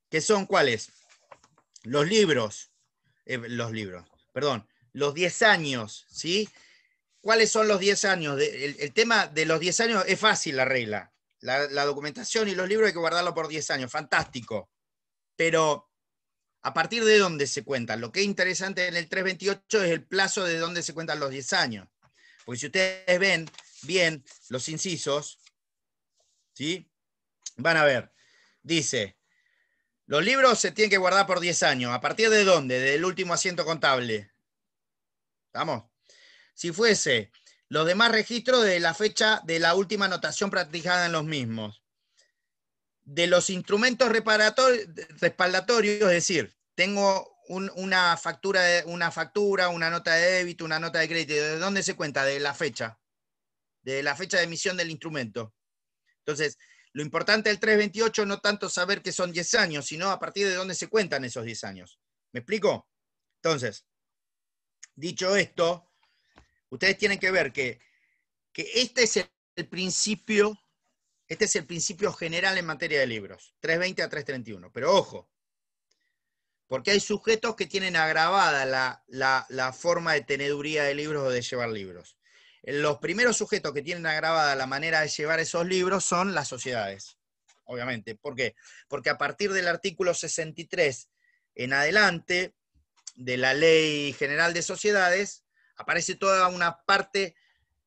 ¿Qué son cuáles? Los 10 años, ¿sí? ¿cuáles son los 10 años? El tema de los 10 años es fácil la regla. La documentación y los libros hay que guardarlo por 10 años, fantástico. Pero, ¿a partir de dónde se cuentan? Lo que es interesante en el 328 es el plazo de dónde se cuentan los 10 años. Porque si ustedes ven bien los incisos, ¿sí? Van a ver, dice, los libros se tienen que guardar por 10 años. ¿A partir de dónde? Del último asiento contable. ¿Estamos? Si fuese los demás registros de la fecha de la última anotación practicada en los mismos. De los instrumentos respaldatorios, es decir, tengo una factura, una nota de débito, una nota de crédito. ¿De dónde se cuenta? De la fecha de emisión del instrumento. Entonces, lo importante del 328 no tanto saber que son 10 años, sino a partir de dónde se cuentan esos 10 años. ¿Me explico? Entonces, dicho esto, ustedes tienen que ver que este es el principio general en materia de libros, 320 a 331. Pero ojo, porque hay sujetos que tienen agravada la forma de teneduría de libros o de llevar libros. Los primeros sujetos que tienen agravada la manera de llevar esos libros son las sociedades, obviamente. ¿Por qué? Porque a partir del artículo 63 en adelante de la Ley General de Sociedades, aparece toda una parte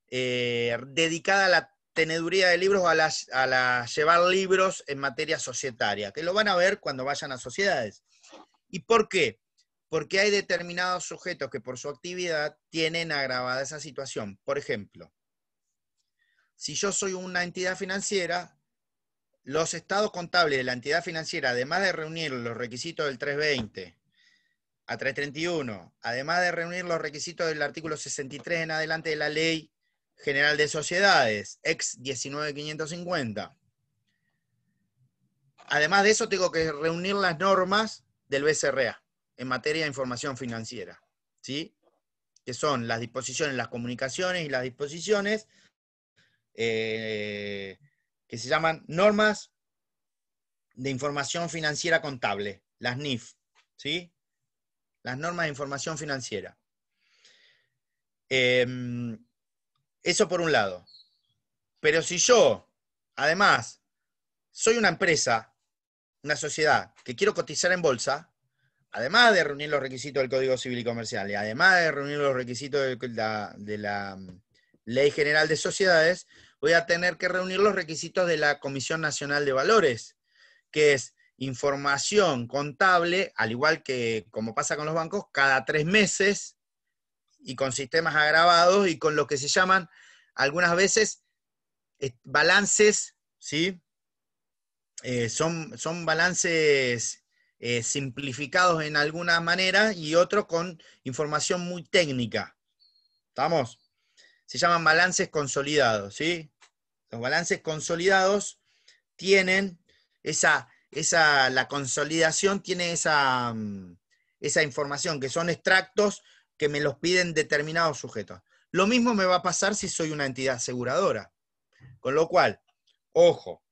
dedicada a la teneduría de libros, a la llevar libros en materia societaria, que lo van a ver cuando vayan a sociedades. ¿Y por qué? Porque hay determinados sujetos que por su actividad tienen agravada esa situación. Por ejemplo, si yo soy una entidad financiera, los estados contables de la entidad financiera, además de reunir los requisitos del 320 a 331, además de reunir los requisitos del artículo 63 en adelante de la Ley General de Sociedades, ex 19550, además de eso tengo que reunir las normas del BCRA en materia de información financiera, ¿sí? Que son las disposiciones, las comunicaciones y las disposiciones que se llaman normas de información financiera contable, las NIF, ¿sí? Las normas de información financiera. Eso por un lado. Pero si yo, además, soy una empresa, una sociedad que quiero cotizar en bolsa, además de reunir los requisitos del Código Civil y Comercial y además de reunir los requisitos de la Ley General de Sociedades, voy a tener que reunir los requisitos de la Comisión Nacional de Valores, que es información contable, al igual que como pasa con los bancos, cada 3 meses y con sistemas agravados y con lo que se llaman algunas veces balances, ¿sí? Son balances simplificados en alguna manera y otros con información muy técnica. ¿Estamos? Se llaman balances consolidados, ¿sí? Los balances consolidados tienen la consolidación tiene esa información, que son extractos que me los piden determinados sujetos. Lo mismo me va a pasar si soy una entidad aseguradora. Con lo cual, ojo,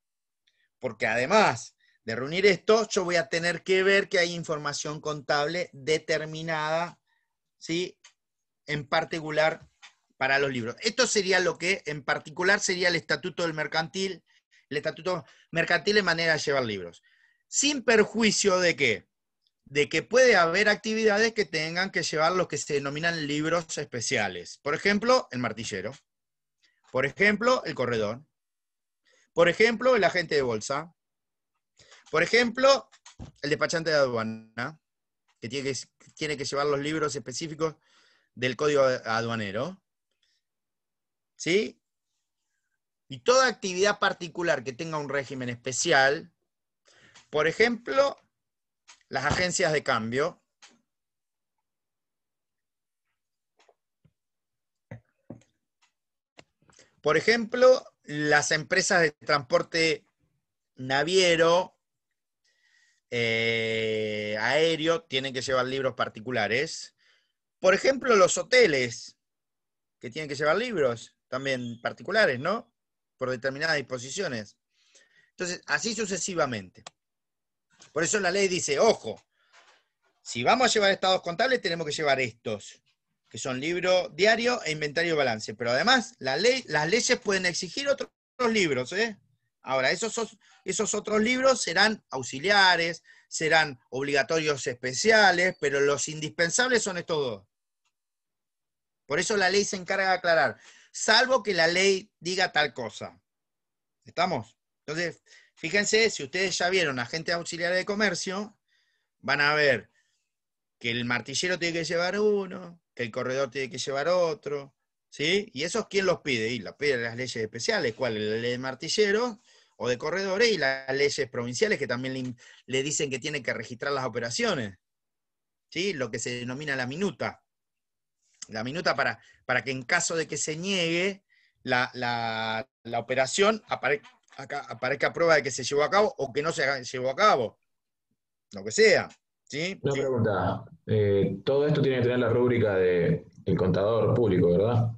porque además de reunir esto, yo voy a tener que ver que hay información contable determinada, ¿sí? En particular para los libros. Esto sería lo que en particular sería el estatuto del mercantil, el estatuto mercantil en manera de llevar libros. Sin perjuicio de ¿qué? De que puede haber actividades que tengan que llevar lo que se denominan libros especiales. Por ejemplo, el martillero. Por ejemplo, el corredor. Por ejemplo, el agente de bolsa. Por ejemplo, el despachante de aduana, que tiene que llevar los libros específicos del código aduanero. ¿Sí? Y toda actividad particular que tenga un régimen especial, por ejemplo, las agencias de cambio. Por ejemplo, las empresas de transporte naviero, aéreo, tienen que llevar libros particulares. Por ejemplo, los hoteles, que tienen que llevar libros también particulares, ¿no? Por determinadas disposiciones. Entonces, así sucesivamente. Por eso la ley dice, ojo, si vamos a llevar estados contables, tenemos que llevar estos. que son libro diario e inventario de balance. Pero además, las leyes pueden exigir otros libros, ¿eh? Ahora, esos otros libros serán auxiliares, serán obligatorios especiales, pero los indispensables son estos dos. Por eso la ley se encarga de aclarar, salvo que la ley diga tal cosa. ¿Estamos? Entonces, fíjense, si ustedes ya vieron agentes auxiliares de comercio, van a ver que el martillero tiene que llevar uno, que el corredor tiene que llevar otro, ¿sí? ¿Y esos quién los pide? Y los piden las leyes especiales, ¿cuál? La ley de martilleros o de corredores y las leyes provinciales que también le dicen que tienen que registrar las operaciones, ¿sí? Lo que se denomina la minuta. La minuta para que en caso de que se niegue la operación aparezca prueba de que se llevó a cabo o que no se llevó a cabo, lo que sea, ¿sí? Una pregunta. Todo esto tiene que tener la rúbrica del contador público, ¿verdad?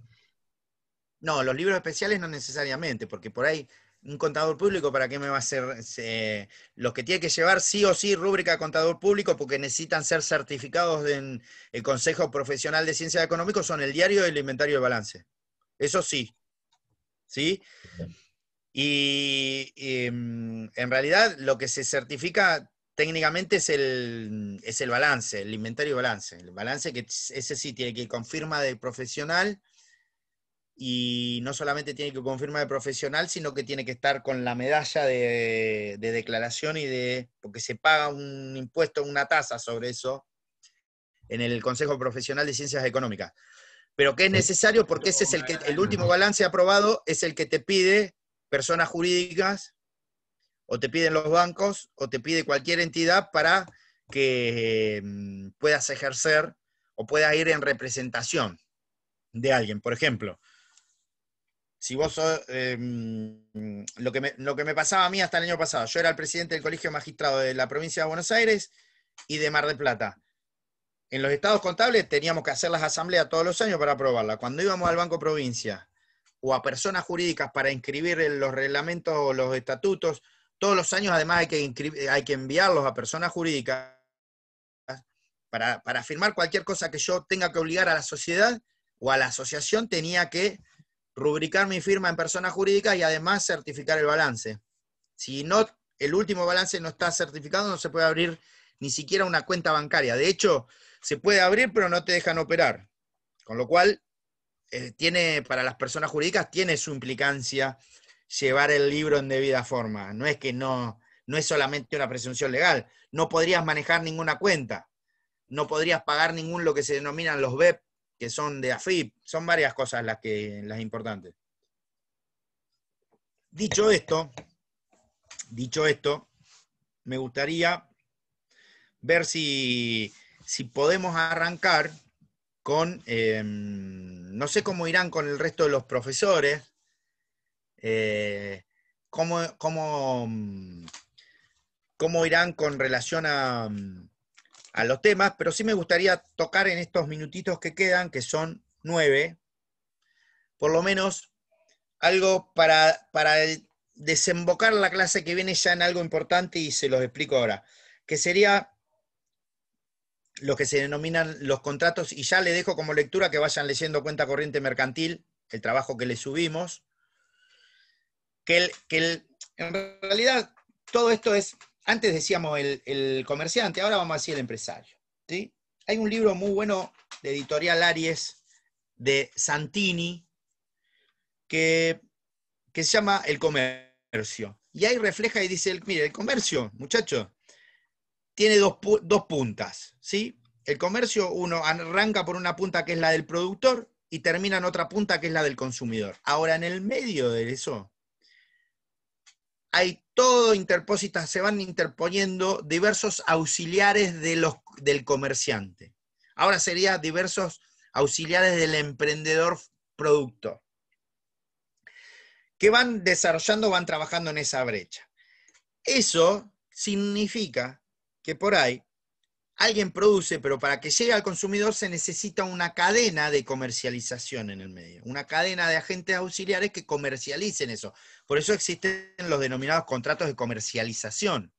No, los libros especiales no necesariamente, porque por ahí un contador público, ¿para qué me va a hacer? Los que tiene que llevar sí o sí rúbrica de contador público porque necesitan ser certificados en el Consejo Profesional de Ciencias Económicas son el diario y el inventario de balance. Eso sí. ¿Sí? Y en realidad lo que se certifica técnicamente es el balance, el inventario y balance. El balance que ese sí tiene que ir con firma de profesional. Y no solamente tiene que confirmar de profesional, sino que tiene que estar con la medalla de declaración porque se paga un impuesto, una tasa sobre eso en el Consejo Profesional de Ciencias Económicas. Pero que es necesario porque ese es el último balance aprobado, es el que te pide personas jurídicas, o te piden los bancos, o te pide cualquier entidad para que puedas ejercer o puedas ir en representación de alguien. Por ejemplo, si vos sos, lo que me pasaba a mí hasta el año pasado, yo era el presidente del Colegio de Magistrados de la provincia de Buenos Aires y de Mar del Plata. En los estados contables teníamos que hacer las asambleas todos los años para aprobarla. Cuando íbamos al Banco Provincia o a personas jurídicas para inscribir los reglamentos o los estatutos, todos los años además hay que enviarlos a personas jurídicas para firmar cualquier cosa que yo tenga que obligar a la sociedad o a la asociación, tenía que rubricar mi firma en persona jurídica y además certificar el balance. Si no, el último balance no está certificado, no se puede abrir ni siquiera una cuenta bancaria. De hecho, se puede abrir, pero no te dejan operar. Con lo cual, para las personas jurídicas, tiene su implicancia llevar el libro en debida forma. No es que no es solamente una presunción legal. No podrías manejar ninguna cuenta. No podrías pagar lo que se denominan los BEP, que son de AFIP. Son varias cosas las importantes. Dicho esto, me gustaría ver si podemos arrancar con, no sé cómo irán con el resto de los profesores, cómo irán con relación a los temas, pero sí me gustaría tocar en estos minutitos que quedan, que son 9, por lo menos algo para desembocar la clase que viene ya en algo importante y se los explico ahora, que sería lo que se denominan los contratos, y ya les dejo como lectura que vayan leyendo Cuenta Corriente Mercantil, el trabajo que le subimos, en realidad todo esto es, antes decíamos el comerciante, ahora vamos a decir el empresario, ¿sí? Hay un libro muy bueno de Editorial Aries, de Santini, que se llama El Comercio. Y ahí refleja y dice, mire, el comercio, muchachos, tiene dos puntas, ¿sí? El comercio, uno arranca por una punta que es la del productor y termina en otra punta que es la del consumidor. Ahora, en el medio de eso, hay todo interpósitas, se van interponiendo diversos auxiliares del comerciante. Ahora sería diversos auxiliares del emprendedor productor, que van desarrollando, van trabajando en esa brecha. Eso significa que por ahí alguien produce, pero para que llegue al consumidor se necesita una cadena de comercialización en el medio, una cadena de agentes auxiliares que comercialicen eso. Por eso existen los denominados contratos de comercialización,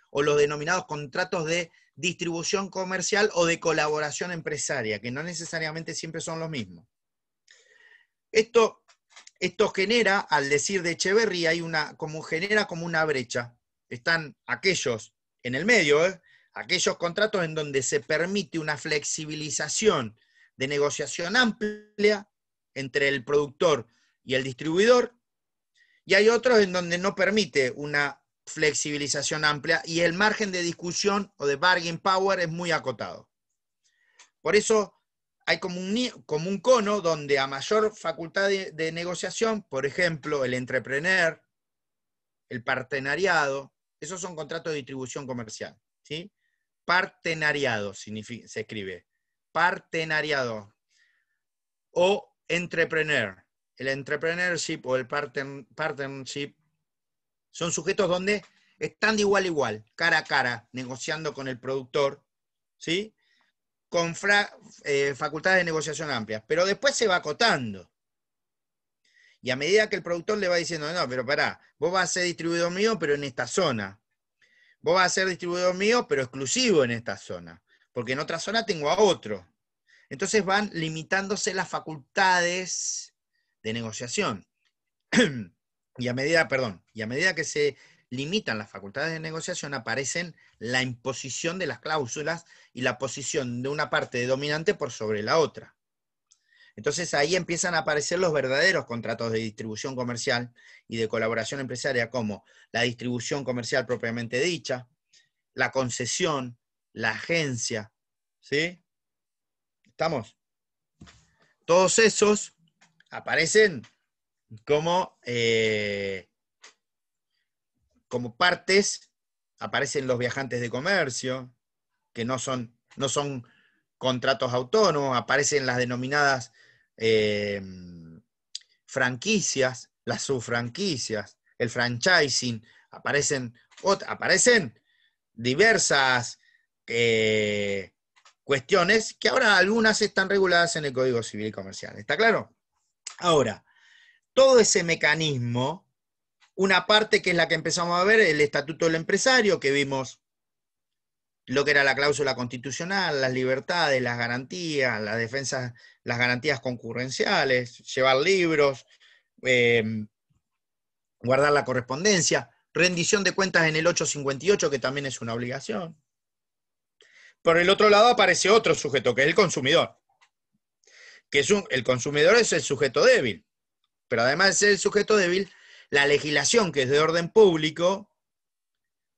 o los denominados contratos de distribución comercial o de colaboración empresaria, que no necesariamente siempre son los mismos. Esto genera, al decir de Echeverry, genera como una brecha. Están aquellos en el medio, aquellos contratos en donde se permite una flexibilización de negociación amplia entre el productor y el distribuidor, y hay otros en donde no permite una flexibilización amplia y el margen de discusión o de bargain power es muy acotado. Por eso hay como un cono donde a mayor facultad de negociación, por ejemplo, el entrepreneur, el partenariado, esos son contratos de distribución comercial, ¿sí? Partenariado se escribe. Partenariado. O entrepreneur. El entrepreneurship o el partnership son sujetos donde están de igual a igual, cara a cara, negociando con el productor, ¿sí? Con facultades de negociación amplias. Pero después se va acotando. Y a medida que el productor le va diciendo, no, pero pará, vos vas a ser distribuidor mío, pero en esta zona. Vos vas a ser distribuidor mío, pero exclusivo en esta zona. Porque en otra zona tengo a otro. Entonces van limitándose las facultades de negociación. Y a medida que se limitan las facultades de negociación, aparecen la imposición de las cláusulas y la posición de una parte dominante por sobre la otra. Entonces ahí empiezan a aparecer los verdaderos contratos de distribución comercial y de colaboración empresaria, como la distribución comercial propiamente dicha, la concesión, la agencia, ¿sí? ¿Estamos? Todos esos aparecen como partes, aparecen los viajantes de comercio, que no son contratos autónomos, aparecen las denominadas franquicias, las subfranquicias, el franchising, aparecen diversas cuestiones que ahora algunas están reguladas en el Código Civil y Comercial. ¿Está claro? Ahora, todo ese mecanismo, una parte que es la que empezamos a ver, el Estatuto del Empresario, que vimos lo que era la cláusula constitucional, las libertades, las garantías, las defensas, las garantías concurrenciales, llevar libros, guardar la correspondencia, rendición de cuentas en el 858, que también es una obligación. Por el otro lado aparece otro sujeto, que es el consumidor. El consumidor es el sujeto débil. Pero además de ser el sujeto débil, la legislación, que es de orden público,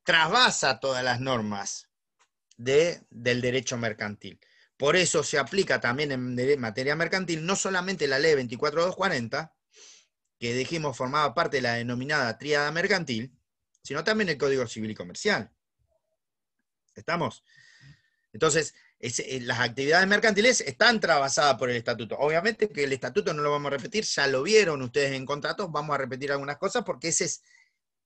trasvasa todas las normas del derecho mercantil. Por eso se aplica también en materia mercantil no solamente la ley 24240, que dijimos formaba parte de la denominada tríada mercantil, sino también el Código Civil y Comercial. ¿Estamos? Entonces, las actividades mercantiles están trabasadas por el estatuto. Obviamente que el estatuto no lo vamos a repetir, ya lo vieron ustedes en contratos, vamos a repetir algunas cosas porque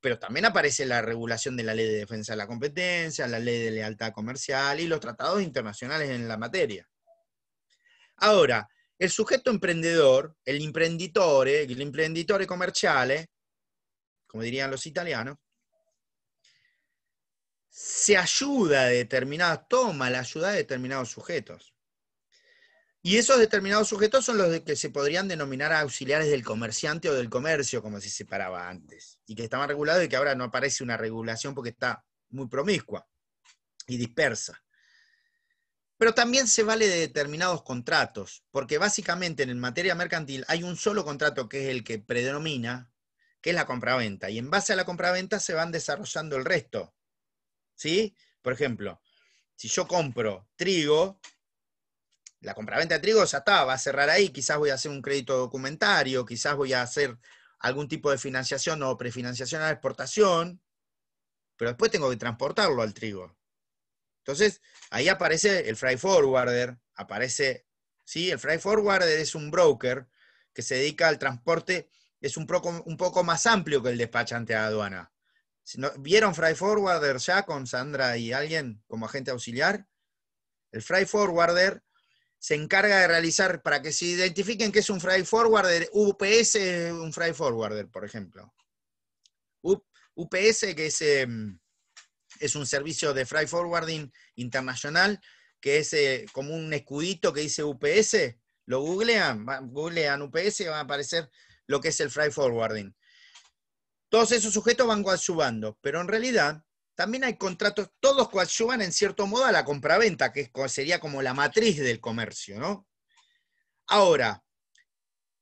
pero también aparece la regulación de la Ley de Defensa de la Competencia, la Ley de Lealtad Comercial y los tratados internacionales en la materia. Ahora, el sujeto emprendedor, el imprenditore commerciale, como dirían los italianos, toma la ayuda de determinados sujetos. Y esos determinados sujetos son los que se podrían denominar auxiliares del comerciante o del comercio, como se separaba antes, y que estaban regulados y que ahora no aparece una regulación porque está muy promiscua y dispersa. Pero también se vale de determinados contratos, porque básicamente en materia mercantil hay un solo contrato que es el que predomina, que es la compraventa, y en base a la compraventa se van desarrollando el resto. ¿Sí? Por ejemplo, si yo compro trigo, la compraventa de trigo ya está, va a cerrar ahí, quizás voy a hacer un crédito documentario, quizás voy a hacer algún tipo de financiación o prefinanciación a la exportación, pero después tengo que transportarlo al trigo. Entonces, ahí aparece el freight forwarder, ¿sí? El freight forwarder es un broker que se dedica al transporte, es un poco más amplio que el despachante a aduana. ¿Vieron freight forwarder ya con Sandra y alguien como agente auxiliar? El freight forwarder se encarga de realizar, para que se identifiquen que es un freight forwarder, UPS es un freight forwarder, por ejemplo. UPS, que es es un servicio de freight forwarding internacional, que es como un escudito que dice UPS, lo googlean UPS y van a aparecer lo que es el freight forwarding. Todos esos sujetos van coadyuvando, pero en realidad también hay contratos, todos coadyuvan en cierto modo a la compraventa, que sería como la matriz del comercio, ¿no? Ahora,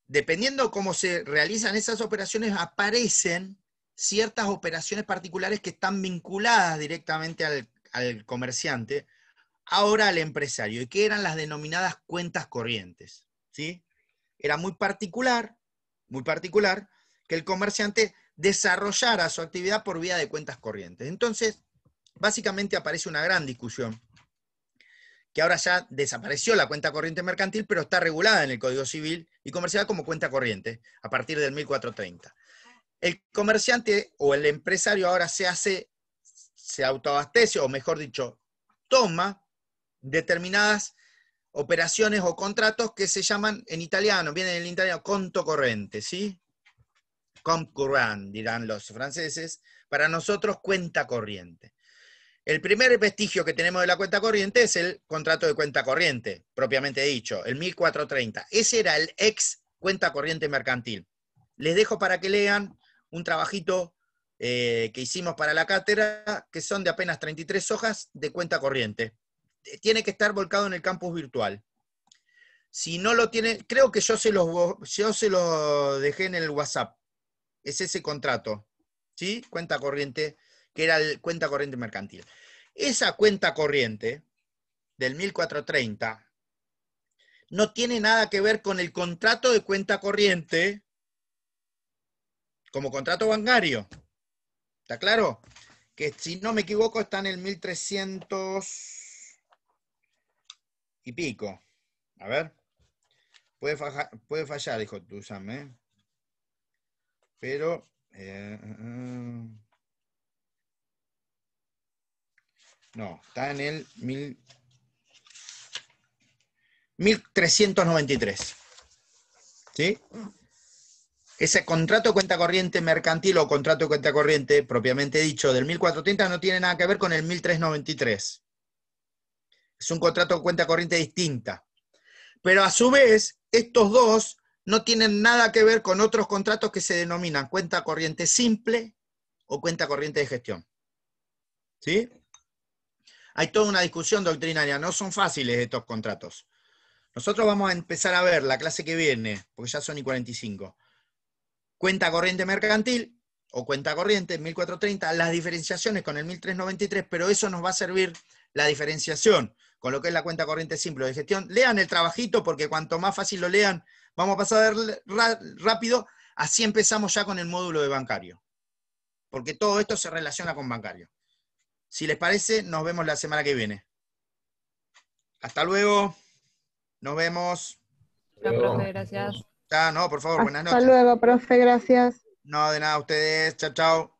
dependiendo cómo se realizan esas operaciones, aparecen ciertas operaciones particulares que están vinculadas directamente al comerciante, ahora al empresario, y que eran las denominadas cuentas corrientes, ¿sí? Era muy particular que el comerciante desarrollara su actividad por vía de cuentas corrientes. Entonces, básicamente aparece una gran discusión, que ahora ya desapareció la cuenta corriente mercantil, pero está regulada en el Código Civil y Comercial como cuenta corriente, a partir del 1430. El comerciante o el empresario ahora se autoabastece, o mejor dicho, toma determinadas operaciones o contratos que se llaman en italiano, viene del italiano conto corriente, ¿sí? Compte courant, dirán los franceses, para nosotros cuenta corriente. El primer vestigio que tenemos de la cuenta corriente es el contrato de cuenta corriente, propiamente dicho, el 1430. Ese era el ex cuenta corriente mercantil. Les dejo para que lean un trabajito que hicimos para la cátedra, que son de apenas 33 hojas de cuenta corriente. Tiene que estar volcado en el campus virtual. Si no lo tiene, creo que yo se lo dejé en el WhatsApp. Es ese contrato, ¿sí? Cuenta corriente, que era el cuenta corriente mercantil. Esa cuenta corriente del 1430 no tiene nada que ver con el contrato de cuenta corriente como contrato bancario. ¿Está claro? Que si no me equivoco está en el 1300 y pico. A ver. Puede fallar, dijo Tuzam, ¿eh? Pero... no, está en el 1393. ¿Sí? Ese contrato de cuenta corriente mercantil o contrato de cuenta corriente, propiamente dicho, del 1430 no tiene nada que ver con el 1393. Es un contrato de cuenta corriente distinta. Pero a su vez, estos dos no tienen nada que ver con otros contratos que se denominan cuenta corriente simple o cuenta corriente de gestión. ¿Sí? Hay toda una discusión doctrinaria, no son fáciles estos contratos. Nosotros vamos a empezar a ver la clase que viene, porque ya son y 45. Cuenta corriente mercantil o cuenta corriente 1430, las diferenciaciones con el 1393, pero eso nos va a servir la diferenciación con lo que es la cuenta corriente simple de gestión. Lean el trabajito porque cuanto más fácil lo lean, vamos a pasar rápido, así empezamos ya con el módulo de bancario, porque todo esto se relaciona con bancario. Si les parece, nos vemos la semana que viene. Hasta luego. Nos vemos. Profe, gracias. Ah, no, por favor, buenas noches. Hasta luego, profe, gracias. No, de nada a ustedes. Chao, chao.